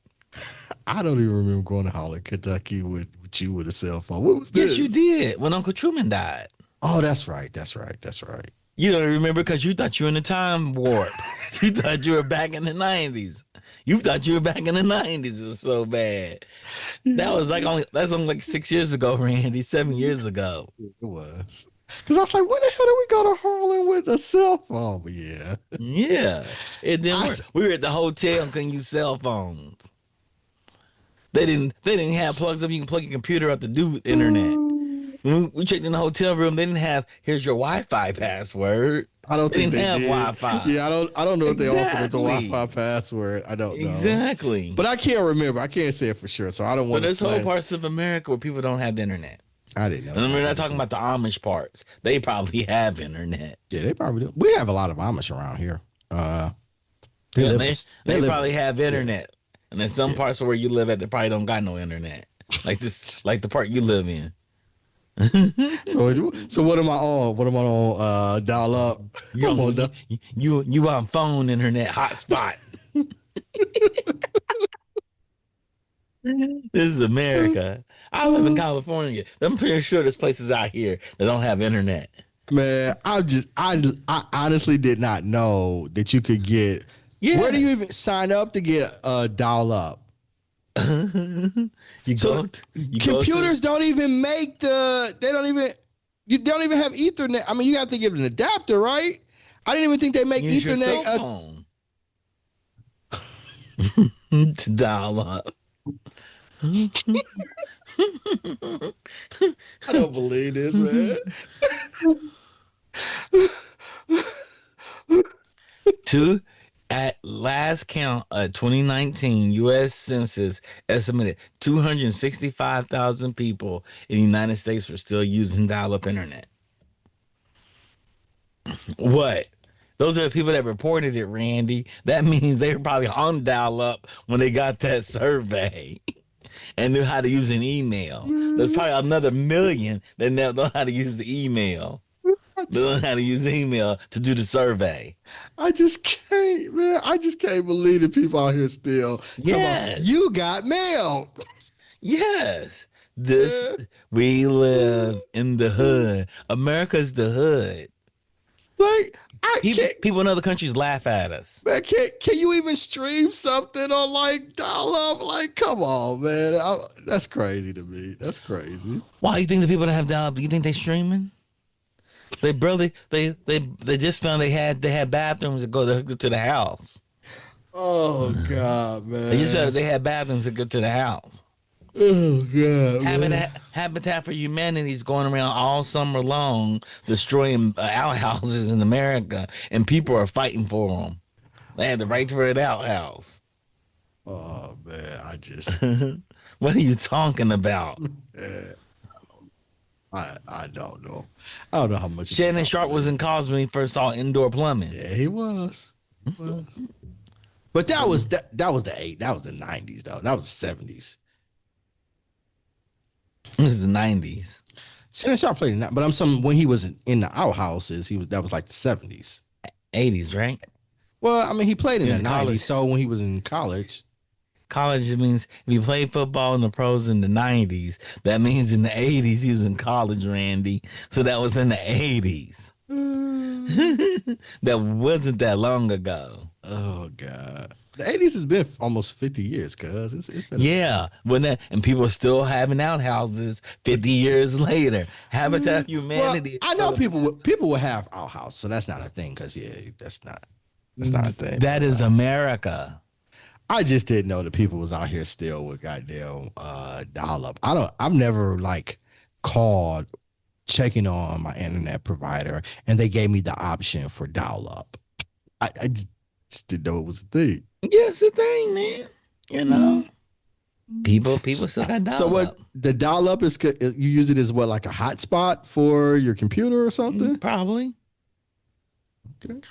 I don't even remember going to Harlan, Kentucky with you with a cell phone. What was Yes, you this? did when Uncle Truman died. Oh, that's right. That's right. That's right. You don't remember because you thought you were in a time warp. You thought you were back in the 90s. You thought you were back in the 90s. It was so bad. That's only like 6 years ago, Randy. 7 years ago. It was. Because I was like, when the hell did we go to Harlan with a cell phone? But yeah. Yeah. It didn't I, work. s- We were at the hotel and couldn't use cell phones. They didn't have plugs up. You can plug your computer up to do internet. When we checked in the hotel room, they didn't have here's your Wi-Fi password. I don't They think didn't they have did. Wi-Fi. Yeah, I don't know if they offered us a Wi-Fi Exactly. password. I don't know. Exactly. But I can't remember. I can't say it for sure. So I don't But want to there's whole slash. parts of America where people don't have the internet. I didn't know And we're that. not talking about the Amish parts. They probably have internet. Yeah, they probably do. We have a lot of Amish around here. They Yeah, live. they Live. probably have Yeah, internet. And then some yeah. parts of where you live at, they probably don't got no internet. Like the part you live in. So what am I on? What am I on? Dial up. You I'm on. on you on phone internet hotspot. This is America. I live in California. I'm pretty sure there's places out here that don't have internet. Man, I honestly did not know that you could get. Where do Yeah. you even sign up to get dial up? you So go to, you go to computers don't even make the. They don't even. You don't even have Ethernet. I mean, you have to give it an adapter, right? I didn't even think they make use your Ethernet. cell phone to dial up. I don't believe this, man. Two, at last count of 2019 U.S. Census estimated 265,000 people in the United States were still using dial-up internet. What? Those are the people that reported it, Randy. That means they were probably on dial-up when they got that survey and knew how to use an email. There's probably another million that never know how to use the email. They don't know how to use email to do the survey. I just can't, man. I just can't believe the people out here still talking about Yes. you got mail. Yes. This Yeah. we live in the hood. America's the hood. Like I can't, People in other countries laugh at us. man. Can you even stream something on like dial up? Like, come on, man. That's crazy to me. That's crazy. Why you think the people that have dial-up? You think they streaming? They barely they just found they had bathrooms that go to the house. Oh God, They just found man. they had bathrooms that go to the house. Oh God, man. Habitat for Humanity is going around all summer long destroying outhouses in America, and people are fighting for them. They had the right for an outhouse. Oh man, I just, What are you talking about? yeah, I don't know. I don't know how much. of this Shannon I Sharp was believe. in college when he first saw indoor plumbing. Yeah, he was. He was. But that was the 90s though. That was the 70s. It was the 90s, Shannon Sharp played in that, but I'm some when he was in the outhouses, he was that was like the 70s. 80s, right? Well, I mean, he played in He the was in 90s, college. so when he was in college, College means if you played football in the pros in the 90s, that means in the 80s he was in college, Randy. So that was in the 80s. That wasn't that long ago. oh God. The 80s has been almost 50 years, cuz it's been Yeah, when that and people are still having outhouses 50 years later. Habitat for well, Humanity is I know still a- people will have outhouse, so that's not a thing, because yeah, that's not a thing. that is America. I just didn't know that people was out here still with goddamn dial up. I've never like called checking on my internet provider and they gave me the option for dial up. I just, Just didn't know it was a thing. Yeah, it's a thing, man. You know, people still got So dial what up. the dial up is? You use it as what, like a hotspot for your computer or something? Probably. Okay.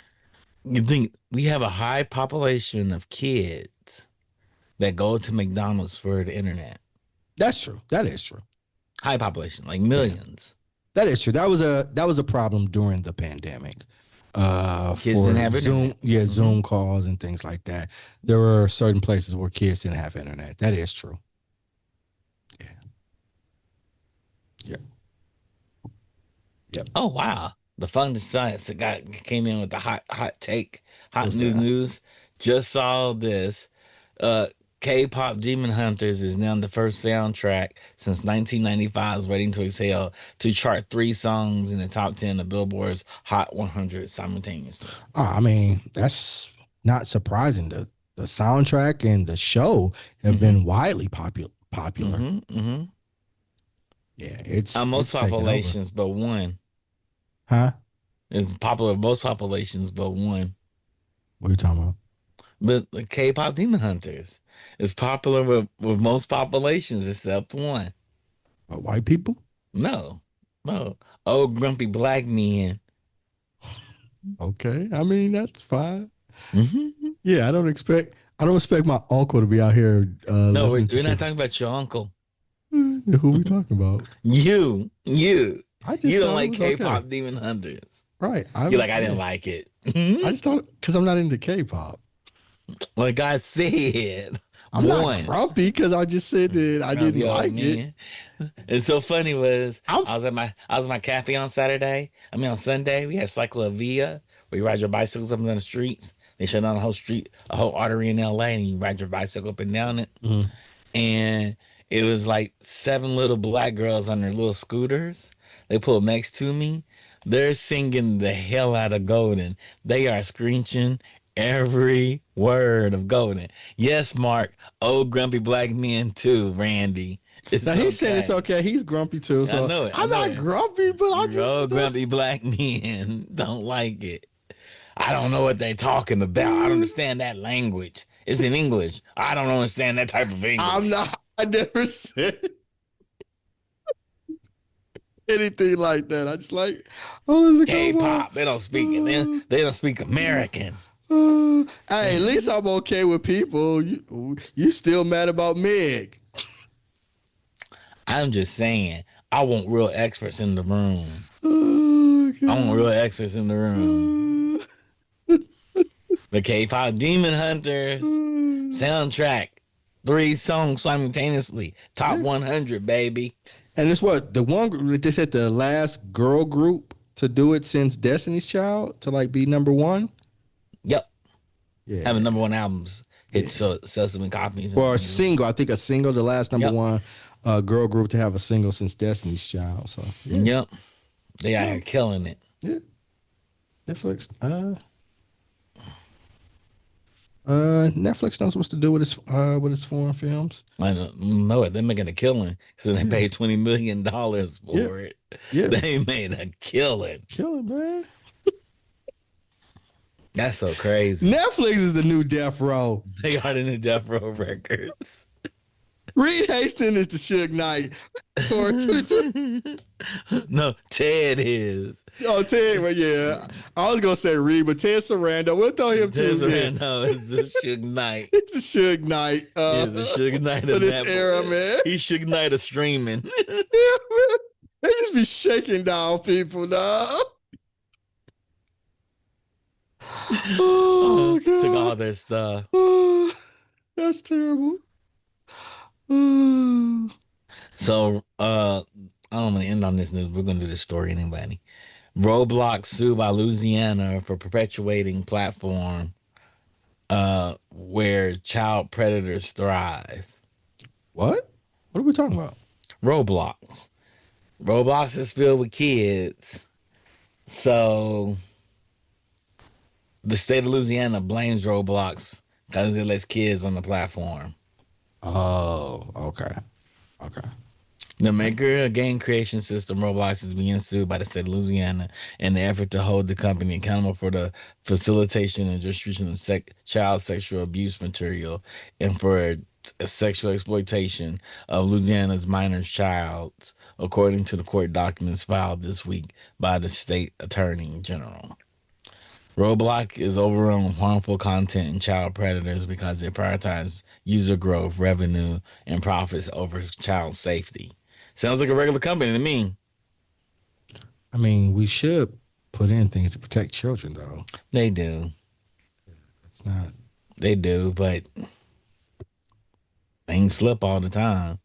You think we have a high population of kids that go to McDonald's for the internet? That's true. That is true. High population, like Yeah, millions. that is true. That was a problem during the pandemic. Kids didn't For have Zoom, internet. yeah, Hmm. Zoom calls and things like that. There were certain places where kids didn't have internet. That is true. Yeah. Yep. Yep. Oh wow, the fun science that got came in with the hot take, hot What's news that? news. Just saw this. Uh, K-pop Demon Hunters is now the first soundtrack since 1995 is waiting to exhale to chart three songs in the top 10 of Billboard's Hot 100 simultaneously. I mean, that's not surprising. The soundtrack and the show have Mm-hmm. been widely popular. Mm-hmm. Mm-hmm. Yeah, Most it's taken over. populations, but one Huh? is popular. Most populations, but one. What are you talking about? The K-pop Demon Hunters is popular with most populations except one. White people? No, no. Old grumpy black men. Okay. I mean, that's fine. Hmm. Yeah, I don't expect my uncle to be out here No, listening to we're not K. talking about your uncle. Who we talking about? You, you, I you just don't thought it like was okay. K-pop Demon Hunters. Right. You're like, I didn't Yeah. like it. I just thought because I'm not into K-pop. Like I said, I'm not one. grumpy because I just said that I didn't Grumpy old like it. man. It's so funny was I'm I was at my cafe on Saturday. I mean on Sunday. We had Cyclovia where you ride your bicycles up and down the streets. They shut down the whole street, a whole artery in LA, and you ride your bicycle up and down it. Mhm. And it was like seven little black girls on their little scooters. They pulled next to me. They're singing the hell out of Golden. They are screeching every word of Golden. Yes, Mark. Old grumpy black men too, Randy. Now It's he said it's okay. okay. He's grumpy too. I So know it. I I'm know not it. grumpy, but I just, Old grumpy black men don't like it. I don't know what they're talking about. I don't understand that language. It's in English. I don't understand that type of I'm English. not. I never said anything like that. I just like, oh, there's a couple. K-pop. They don't speak it. They don't speak American. Hey, at least I'm okay with people. You still mad about Meg? I'm just saying. I want real experts in the room. Oh, I want God. real experts in the room. The K-pop Demon Hunters soundtrack. Three songs simultaneously. Top Yeah. 100, baby. And it's what the one they said the last girl group to do it since Destiny's Child to like be number one. Yep. Yeah, Having number one albums hit yeah. so many copies Or a and single. I think a single, the last number yep. one girl group to have a single since Destiny's Child. So yeah, Yep. They out yeah, here killing it. yeah. Netflix. Netflix knows what to do with its foreign films. I know it. They're making a killing. So they Yeah, paid $20 million yeah, for it. yeah. They made a killing. Kill it, man. That's so crazy. Netflix is the new Death Row. They are the new Death Row Records. Reed Hastings is the Suge Knight for 2020. No, Ted is. Oh, Ted, well, yeah. I was gonna say Reed, but Ted Sarandon, we'll throw him Ted too. Yeah. Sarandon is the Suge Knight. It's the Suge Knight Is the Suge Knight for of this that era, man. He's Suge Knight of streaming. Yeah, man. They just be shaking down people, dog. Oh, Took all God. their stuff. Oh, that's terrible. Oh. So I don't want to end on this news. We're gonna do this story anyway. Roblox sued by Louisiana for perpetuating platform where child predators thrive. What? What are we talking about? Roblox. Roblox is filled with kids. So the state of Louisiana blames Roblox because it lets kids on the platform. Oh, okay. Okay. The maker of game creation system Roblox is being sued by the state of Louisiana in the effort to hold the company accountable for the facilitation and distribution of child sexual abuse material and for sexual exploitation of Louisiana's minors child, according to the court documents filed this week by the state attorney general. Roblox is overrun with harmful content and child predators because they prioritize user growth, revenue, and profits over child safety. Sounds like a regular company to me. I mean, we should put in things to protect children, though. They do. It's not. They do, but things slip all the time.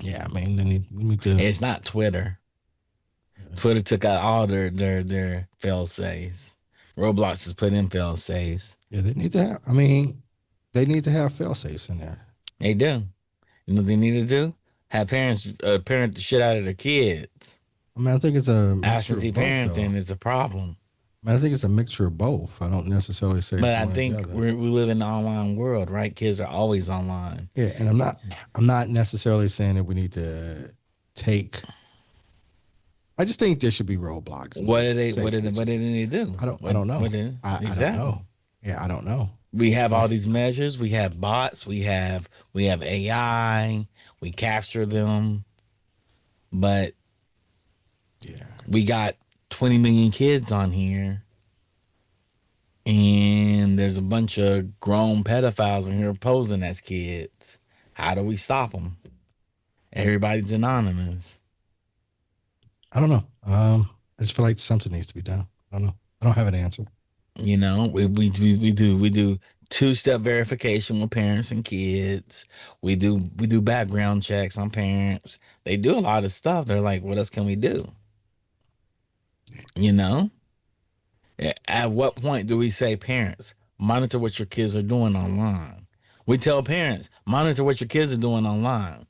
Yeah, I mean, we need to. It's not Twitter. Twitter took out all their fail saves. Roblox has put in fail saves. Yeah, they need to have. I mean, they need to have fail safes in there. They do. You know what they need to do? Have parents parent the shit out of their kids. I mean, I think it's a mixture Absentee of both, parenting though. is a problem. I mean, I think it's a mixture of both. I don't necessarily say But it's I one or the think other. we live in an online world, right? Kids are always online. Yeah, and I'm not necessarily saying that we need to take. I just think there should be roadblocks. What do they? Safe What spaces. did they do? I don't know. I don't Exactly. know. Yeah, I don't know. We have all these measures. We have bots. We have AI. We capture them, but Yeah. we got 20 million kids on here, and there's a bunch of grown pedophiles in here posing as kids. How do we stop them? Everybody's anonymous. I don't know. I just feel like something needs to be done. I don't know. I don't have an answer. You know, we do two-step verification with parents and kids. We do background checks on parents. They do a lot of stuff. They're like, what else can we do? You know? At what point do we say, parents, monitor what your kids are doing online? We tell parents, monitor what your kids are doing online.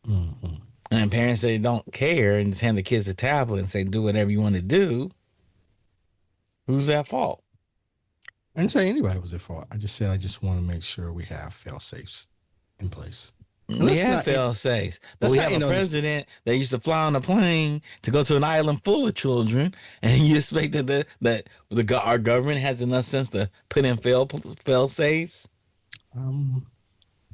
Mm-hmm. And parents say don't care and just hand the kids a tablet and say, do whatever you want to do. Who's at fault? I didn't say anybody was at fault. I just said I just want to make sure we have fail safes in place. And We have fail safes, but let's we not have a end on this. president that used to fly on a plane to go to an island full of children, and you expect our government has enough sense to put in fail safes? I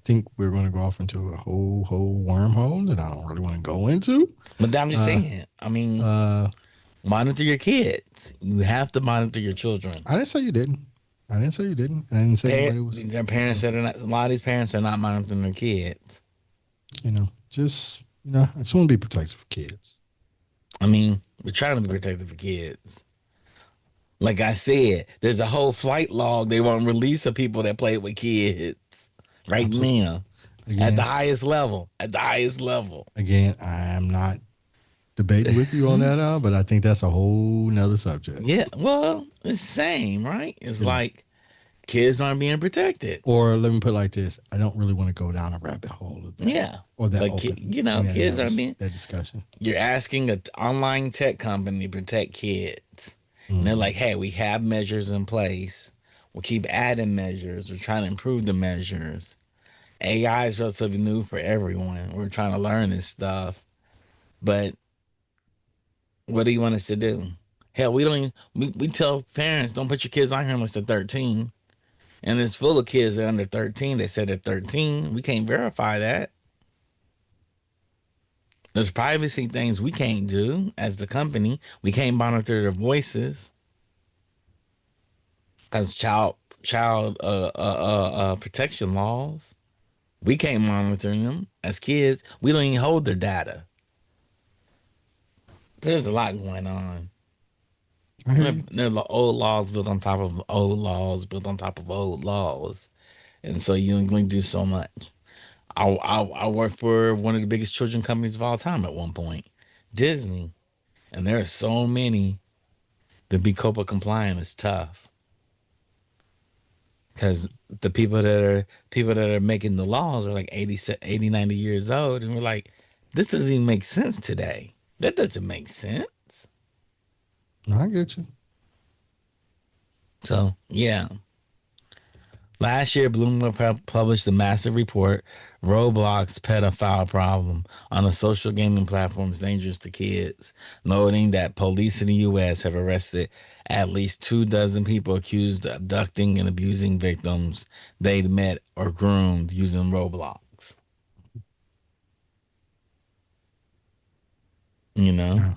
think we're going to go off into a whole wormhole that I don't really want to go into. But I'm just Uh, saying. I mean, uh, monitor your kids. You have to monitor your children. I didn't say you didn't. I didn't say you didn't. I didn't say anybody was. Their parents that are not. A lot of these parents are not monitoring their kids. Just I just want to be protective for kids. I mean, we're trying to be protective for kids. Like I said, there's a whole flight log they won't release of people that play with kids right Absolutely. now at Again, the highest level. At the highest level. again, I'm not debating with you on that, but I think that's a whole nother subject. Yeah, well, it's the same, right? It's Yeah. like kids aren't being protected. Or let me put it like this: I don't really want to go down a rabbit hole of that, Yeah. or that Like, open. kids are being. that discussion. You're asking an online tech company to protect kids. And they're Mhm. like, hey, we have measures in place. We'll keep adding measures. We're trying to improve the measures. AI is relatively new for everyone. We're trying to learn this stuff. But what do you want us to do? Hell, we don't even, we tell parents don't put your kids on here unless they're 13. And it's full of kids that are under 13. They said they're 13. We can't verify that. There's privacy things we can't do as the company. We can't monitor their voices because child protection laws. We can't monitor them as kids. We don't even hold their data. There's a lot going on. I hear you. There's old laws built on top of old laws built on top of old laws, and so you only do so much. I worked for one of the biggest children companies of all time at one point, Disney, and there are so many. To be COPA compliant is tough because the people that are making the laws are like 80, 80, 90 years old, and we're like, this doesn't even make sense today. That doesn't make sense. No, I get you. So yeah, Last year, Bloomberg published a massive report, Roblox Pedophile Problem, on a social gaming platform is dangerous to kids, noting that police in the U.S. have arrested at least 24 people accused of abducting and abusing victims they'd met or groomed using Roblox. You know, Yeah,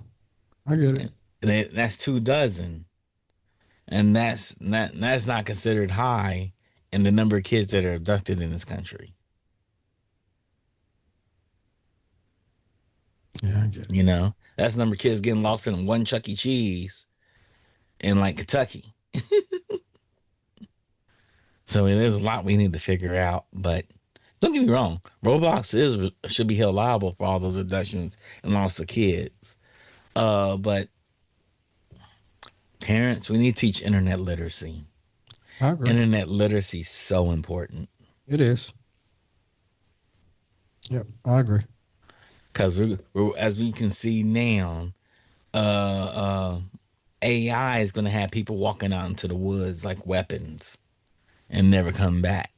I get it. and that's 24, and that's not considered high in the number of kids that are abducted in this country. Yeah, I get it. You know, that's the number of kids getting lost in one Chuck E. Cheese in like Kentucky. So there's a lot we need to figure out. But don't get me wrong, Roblox is should be held liable for all those abductions and loss of kids. But parents, we need to teach internet literacy. I agree. Internet literacy is so important It is. Yep, I agree. because as we can see now, uh, uh, AI is going to have people walking out into the woods like weapons and never come back.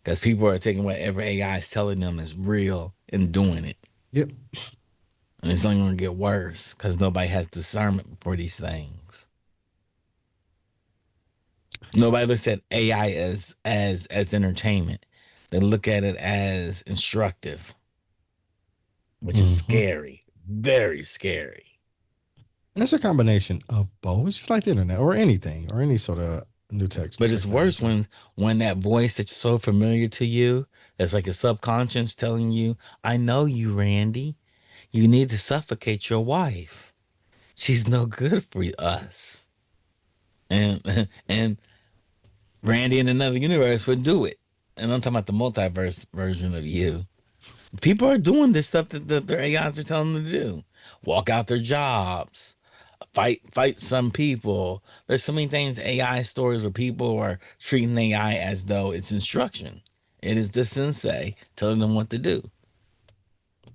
Because people are taking whatever AI is telling them is real and doing it. Yep. And it's only going to get worse because nobody has discernment for these things. Nobody looks at AI as entertainment. They look at it as instructive, which is Hmm. scary, very scary. And it's a combination of both. It's just like the internet or anything or any sort of new But it's worse technology. when that voice that's so familiar to you, that's like a subconscious telling you, "I know you, Randy. You need to suffocate your wife. She's no good for us." And Randy in another universe would do it. And I'm talking about the multiverse version of you. People are doing this stuff that their AIs are telling them to do. Walk out their jobs, fight some people. There's so many things, AI stories where people are treating AI as though it's instruction. It is the sensei telling them what to do.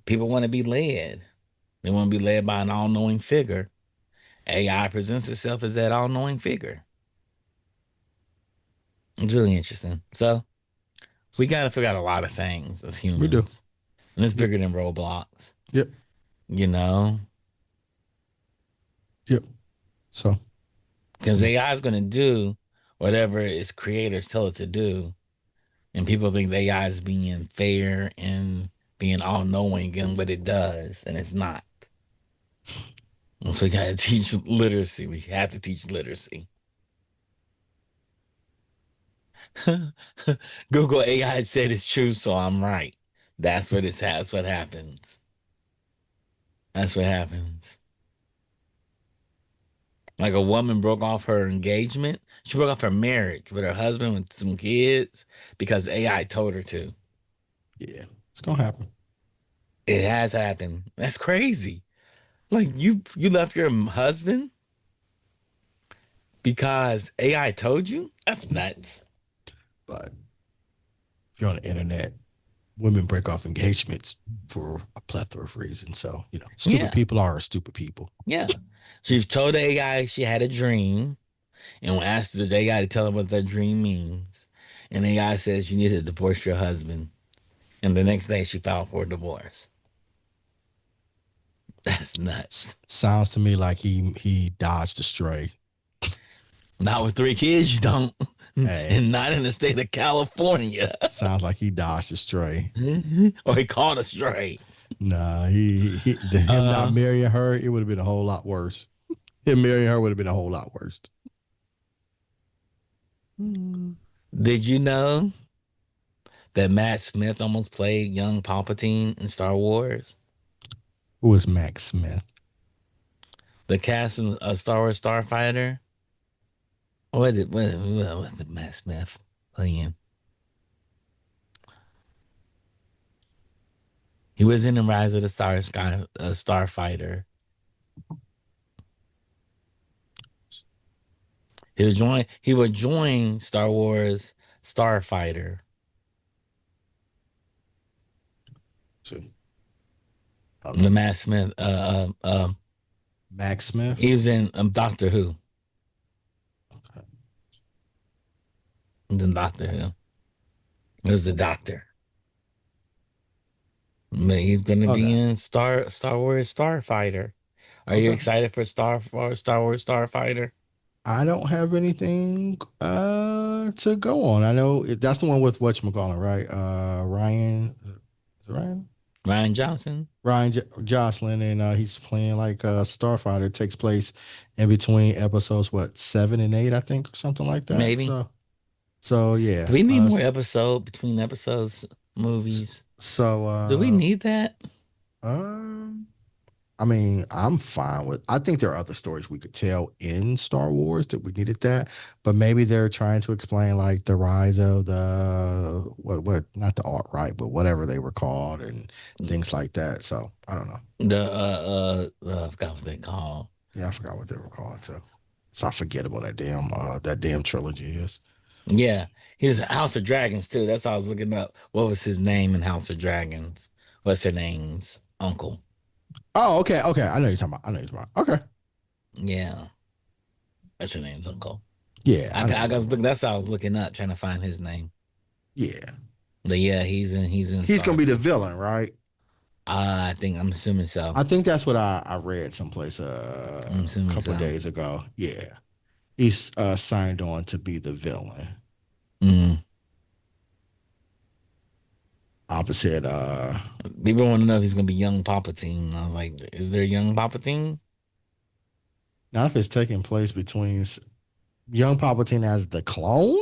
People want to be led. They want to be led by an all-knowing figure. AI presents itself as that all-knowing figure. It's really interesting. So we got to figure out a lot of things as We do. humans, and it's Yep. bigger than Roblox. Yep. You know, Yep. So, because yeah. AI is going to do whatever its creators tell it to do, and people think the AI is being fair and being all-knowing in what it does, and it's not. And so we got to teach literacy. We have to teach literacy. Google AI said it's true, so I'm right. That's what happens. That's what happens. Like a woman broke off her engagement. She broke off her marriage with her husband with some kids because AI told her to. Yeah. It's gonna happen. It has happened. That's crazy. Like you left your husband because AI told you? That's nuts. But if you're on the internet, women break off engagements for a plethora of reasons. So, stupid Yeah. people are stupid people. Yeah. She told the AI she had a dream and asked the AI to tell her what that dream means. And AI says you need to divorce your husband. And the next day she filed for a divorce. That's nuts. Sounds to me like he dodged a stray. Not with 3 kids, you don't. Hey, And not in the state of California. sounds like he dodged a stray. Or he caught a stray. Nah, him not Uh, marrying her, it would have been a whole lot worse. Him marrying her would have been a whole lot worse. did you know that Matt Smith almost played young Palpatine in Star Wars? Who was Max Smith? The cast from Star Wars Starfighter. What did Matt Smith playing? He was in the Rise of the Starfighter. He would join Star Wars Starfighter. The Okay. Matt Smith. Max Smith. He was in Doctor Who. Okay. The Doctor Who. It was the Doctor. But he's gonna be Okay. in Star Wars Starfighter. Are you Okay. excited for Star Wars Starfighter? I don't have anything to go on. I know that's the one with whatchamacallit, right? Ryan, is it Ryan? Ryan Johnson? Jocelyn, and he's playing like Starfighter. It takes place in between episodes, what, 7 and 8, I think, something like that. Maybe. So Do yeah. we need more episode between episodes, movies? So Do we need that? um, I mean, I'm fine with. I think there are other stories we could tell in Star Wars that we needed that, but maybe they're trying to explain like the rise of the what not the alt right, but whatever they were called and things like that. So I don't know. I forgot what they call. Yeah, I forgot what they were called too. It's not forgettable that damn trilogy is. Yeah, he was House of Dragons too. That's how I was looking up. What was his name in House of Dragons? What's her name's uncle? Oh, okay, okay. I know you're talking about. I know you're talking about. Okay. Yeah, what's her name's uncle? Yeah, I know I you're was talking looking. about. That's how I was looking up, trying to find his name. Yeah, But yeah, he's in he's gonna Star. be the villain, right? I think I'm assuming so. I think that's what I read someplace I'm a assuming couple of so. days ago. Yeah, he's signed on to be the villain Mm. opposite. People want to know if he's gonna be young Palpatine. I was like, is there a young Palpatine? Not if it's taking place between young Palpatine as the clone,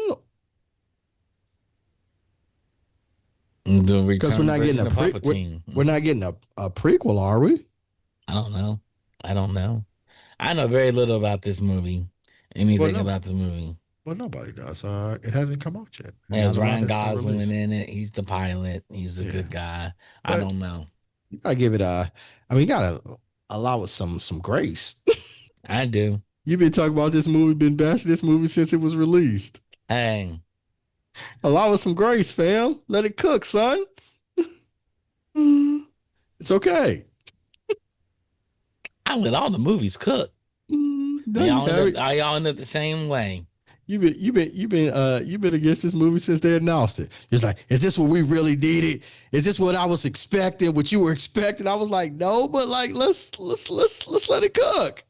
The because we're return not getting version a of Palpatine. we're not getting a prequel, are we? I don't know. I don't know. I know very little about this movie. Well, Anything no, about this movie. well, nobody does. It hasn't come out yet, It and has neither one Ryan has been Gosling released. in it. He's the pilot. He's a Yeah, good guy. I but don't know. you gotta give it a. I mean, you gotta allow it some grace. I do. You've been talking about this movie, been bashing this movie since it was released. Hey, Allow it some grace, fam. Let it cook, son. It's okay. I let all the movies cook. No, you haven't. Y'all end up the same way. You've been against this movie since they announced it. It's like, is this what we really needed? Is this what I was expecting? What you were expecting? I was like, no, but like let's let it cook.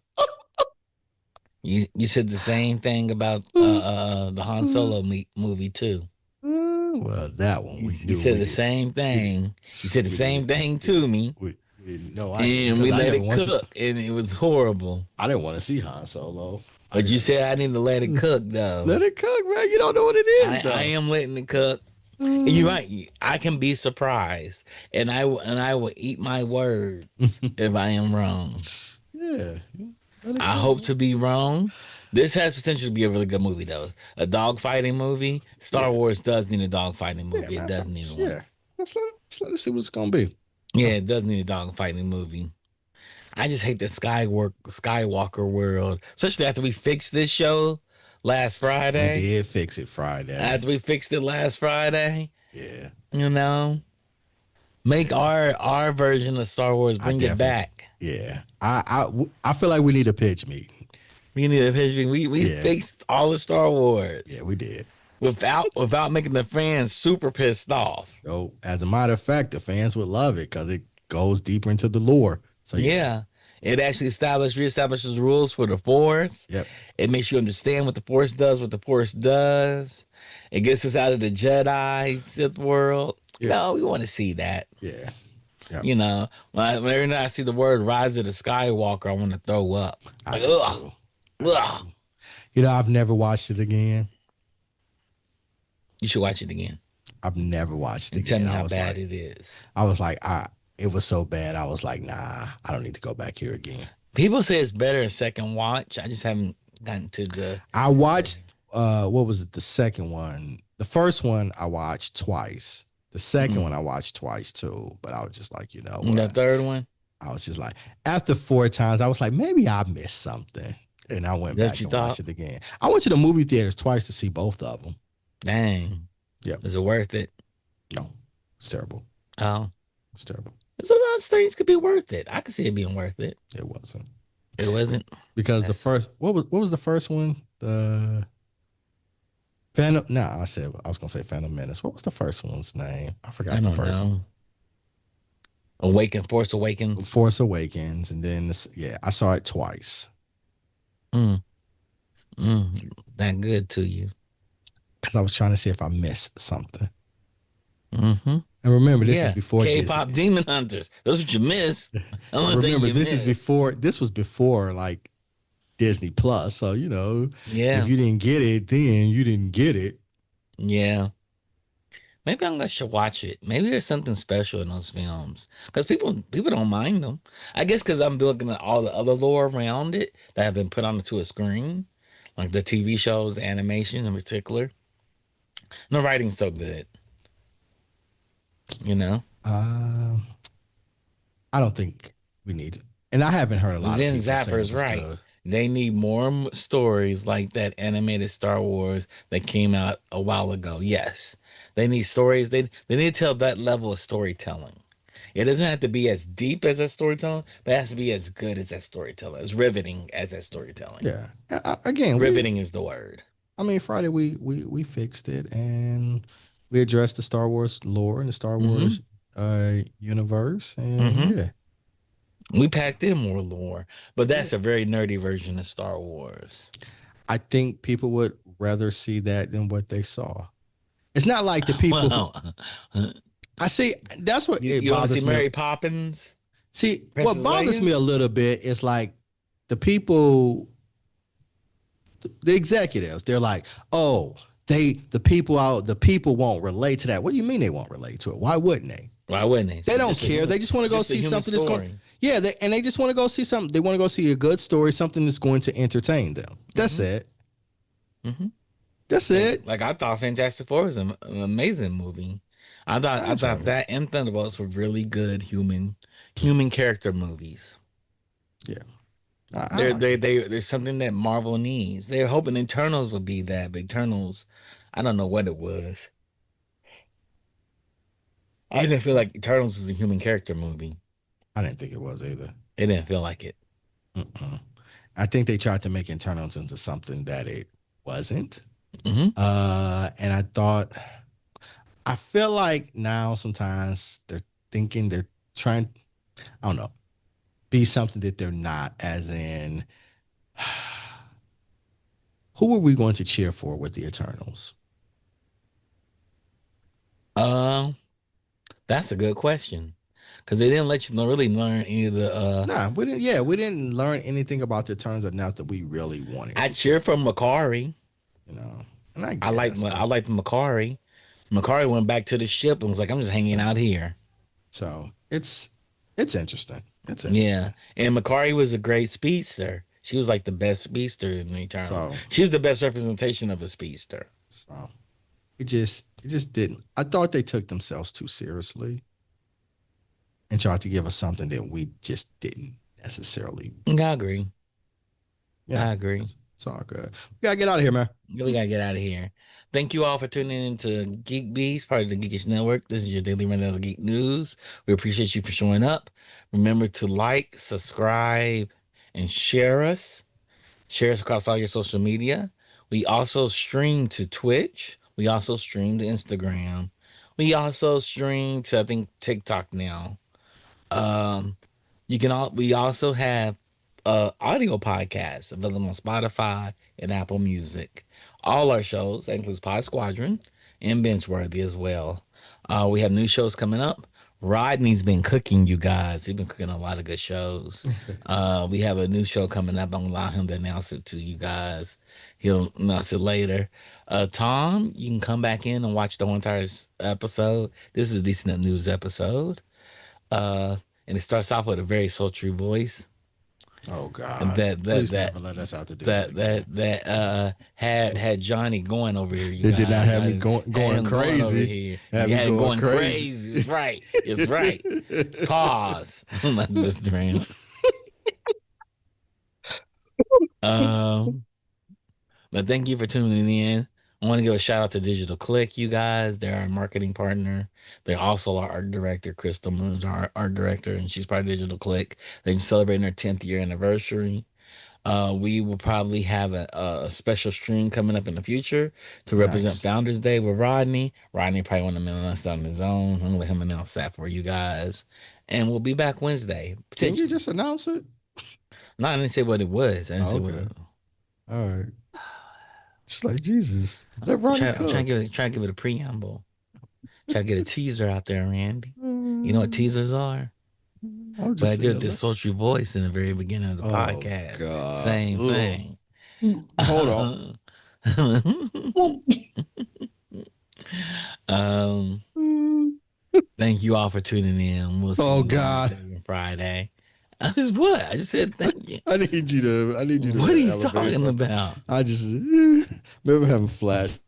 You said the same thing about the Han Solo movie too. Well, that one we You knew said we the did. same We did. thing. You said the We did same it. thing We to me, we didn't. No, I didn't and we because I let never it want to. cook, and it was horrible. I didn't want to see Han Solo. I But you didn't. said I need to let it cook though. Let it cook, man. You don't know what it is, I though. am letting it cook. And you might I can be surprised, and I will eat my words if I am wrong. Yeah. Let it I cook, hope man. to be wrong. This has potential to be a really good movie, though. A dogfighting movie. Star Yeah. Wars does need a dogfighting Yeah, movie. It man. does need one. Yeah. Let's let us see what it's gonna be. Yeah, Oh, it does need a dogfighting movie. I just hate the Skywalker world, especially after we fixed this show last we Friday. did fix it Friday. After we fixed it last Friday, Yeah. you know, make Yeah. our version of Star Wars, I bring it definitely. back. Yeah. I feel like we need a pitch meeting. We need a history. We Yeah. fixed all the Star Wars Yeah, we did. without making the fans super pissed off. So, as a matter of fact, the fans would love it because it goes deeper into the lore. So, yeah. Yeah. It actually reestablishes rules for the Force. Yep. It makes you understand what the Force does. It gets us out of the Jedi Sith world. Yeah. No, we want to see that. Yeah. Yep. You know, whenever I see the word Rise of the Skywalker, I want to throw up. I Like, do ugh, too. I do ugh. too. You know, I've never watched it again. You should watch it again I've never watched it and tell again. me how bad it is. I was like, it was so bad. I was like, nah, I don't need to go back here again. People say it's better a second watch. I just haven't gotten to the I watched what was it? The second one. The first one I watched twice. The second one I watched twice too. But I was just like, you know the what? third one. I was just like, after 4 times, I was like, maybe I missed something. And I went That back you and thought? watched it again. I went to the movie theaters twice to see both of them. Dang. Yep. Is it worth it? No, it's terrible. Oh. It's terrible. So those things could be worth it. I could see it being worth it. It wasn't. It wasn't. Because the That's first what was the first one? The Phantom. No, I was gonna say Phantom Menace. What was the first one's name? I I forgot the don't first one. know. Force Awakens. Force Awakens, and then yeah, I saw it twice Mm, that good to you. because I was trying to see if I missed something. Mm-hmm. And remember, this is Yeah. before K-pop Disney. Demon Hunters. That's what you missed. Only thing Remember, you missed. this was before like Disney Plus. So, if Yeah. you didn't get it, then you didn't get it. Yeah. Maybe I should watch it. Maybe there's something special in those films because people don't mind them. I guess because I'm looking at all the other lore around it that have been put onto a screen, like the TV shows, the animation in particular. And the writing's so good, you know. Uh, I don't think we need it. And I haven't heard a lot of Zen people saying it Zapper's was right. good. They need more stories like that animated Star Wars that came out a while ago. Yes, they need stories. They need to tell that level of storytelling. It doesn't have to be as deep as that storytelling, but it has to be as good as that storytelling, as riveting as that storytelling. Yeah. Again, Riveting is the word. I mean, Friday we fixed it and we addressed the Star Wars lore and the Star Mm-hmm. Wars universe, and Mm-hmm. yeah. We So, packed in more lore, but yeah. that's a very nerdy version of Star Wars. I think people would rather see that than what they saw. It's not like the people who Well, I see. That's what it you want to see bothers me. Mary Poppins, See, what Princess bothers Leia? me a little bit is like the people, the executives. They're like, oh, the people won't relate to that. What do you mean they won't relate to it? Why wouldn't they? Why wouldn't they? They don't Just a care. human. They just want to It's go just a see human something that's going. story. Yeah, and they just want to go see something. They want to go see a good story, something that's going to entertain them. That's Hmm. it. Hmm. That's it. Like I thought, Fantastic Four was an amazing movie. I I enjoyed thought it. that and Thunderbolts were really good human character movies. Yeah, I like it. There's something that Marvel needs. They're hoping Eternals would be that, but Eternals, I don't know what it was. I didn't feel like Eternals was a human character movie. I didn't think it was either. It didn't feel like it. Mm-mm. I think they tried to make Internals into something that it wasn't. Hmm. And I feel like now sometimes they're thinking they're trying, I don't know, be something that they're not, as in, who are we going to cheer for with the Eternals? Um, that's a good question because they didn't let you really learn any of the. Nah, we didn't. Yeah, we didn't learn anything about the Eternals enough that we really wanted I to cheer cheer for for. Macari. You know, and I guess, I but like Macari. Macari went back to the ship and was like, "I'm just hanging out here." so it's interesting. It's Yeah, interesting. and Macari was a great speedster. She was like the best speedster in the Eternals. So She was the best representation of a speedster. so it just didn't. I thought they took themselves too seriously and tried to give us something that we just didn't necessarily I want. agree. Yeah, I agree. it's all good. We gotta get out of here, man. We gotta get out of here. Thank you all for tuning in to Geek Beast, part of the Geekish Network. This is your daily rundown of geek news. We appreciate you for showing up. Remember to like, subscribe, and share us. Share us across all your social media. We also stream to Twitch. We also stream to Instagram. We also stream to I think TikTok now. Um, we also have audio podcasts available on Spotify and Apple Music. All our shows, that includes Pod Squadron and Benchworthy as well. We have new shows coming up. Rodney's been cooking, you guys. He's been cooking a lot of good shows. We have a new show coming up. I'm gonna allow him to announce it to you guys. He'll announce it later. Tom, you can come back in and watch the whole entire episode. This is a decent news episode. Uh, and it starts off with a very sultry voice Oh God, that that please that never let us have to do that again. had Johnny going over here, you It did not guys. have me I going had him going over crazy. here. Had You me had him going going crazy. crazy. It's right. It's right. Pause. Not this dream. Um, but thank you for tuning in. I want to give a shout out to Digital Click, you guys. They're our marketing partner. They're also our art director. Crystal Moon's our art director, and she's part of Digital Click. They're celebrating their 10th year anniversary. We will probably have a special stream coming up in the future to represent Nice. Founders Day with Rodney. Rodney probably want to announce that on his own. I'm gonna let him announce that for you guys, and we'll be back Wednesday Didn't you potentially. just announce it? No, I didn't say what it was. I didn't Oh, say what. okay. All right. It's like Jesus. Let Ronnie I'm trying cook. to give it a preamble. Try to get a teaser out there, Randy. You know what teasers are? I was But just I saying. did this sultry voice in the very beginning of the Oh podcast. God. Same Ugh. thing. Hold um, on. thank you all for tuning in. We'll see Oh you God. Wednesday and Friday. I just what? I just said thank you. I need you What are to you elevate talking something. about? I just remember having flash.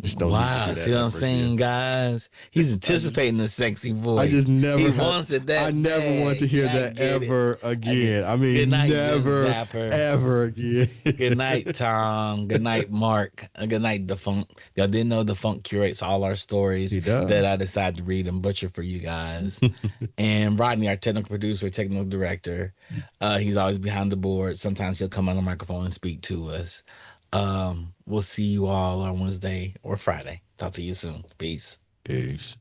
Just don't need to Wow, hear see that what I'm ever again. saying, guys? He's I just anticipating the sexy I voice. just He never had wants it I that never want to bad. hear Yeah, I that get it. ever I get again. it. I Good mean night, Zen never Zapper. ever again. Good night, Tom. Good night, Mark. Good night, Defunct. Y'all didn't know Defunct curates all our stories He that I does. decide to read and butcher for you guys. And Rodney, our technical producer, technical director, he's always behind the board. Sometimes he'll come on the microphone and speak to us. We'll see you all on Wednesday or Friday. Talk to you soon. Peace. Peace.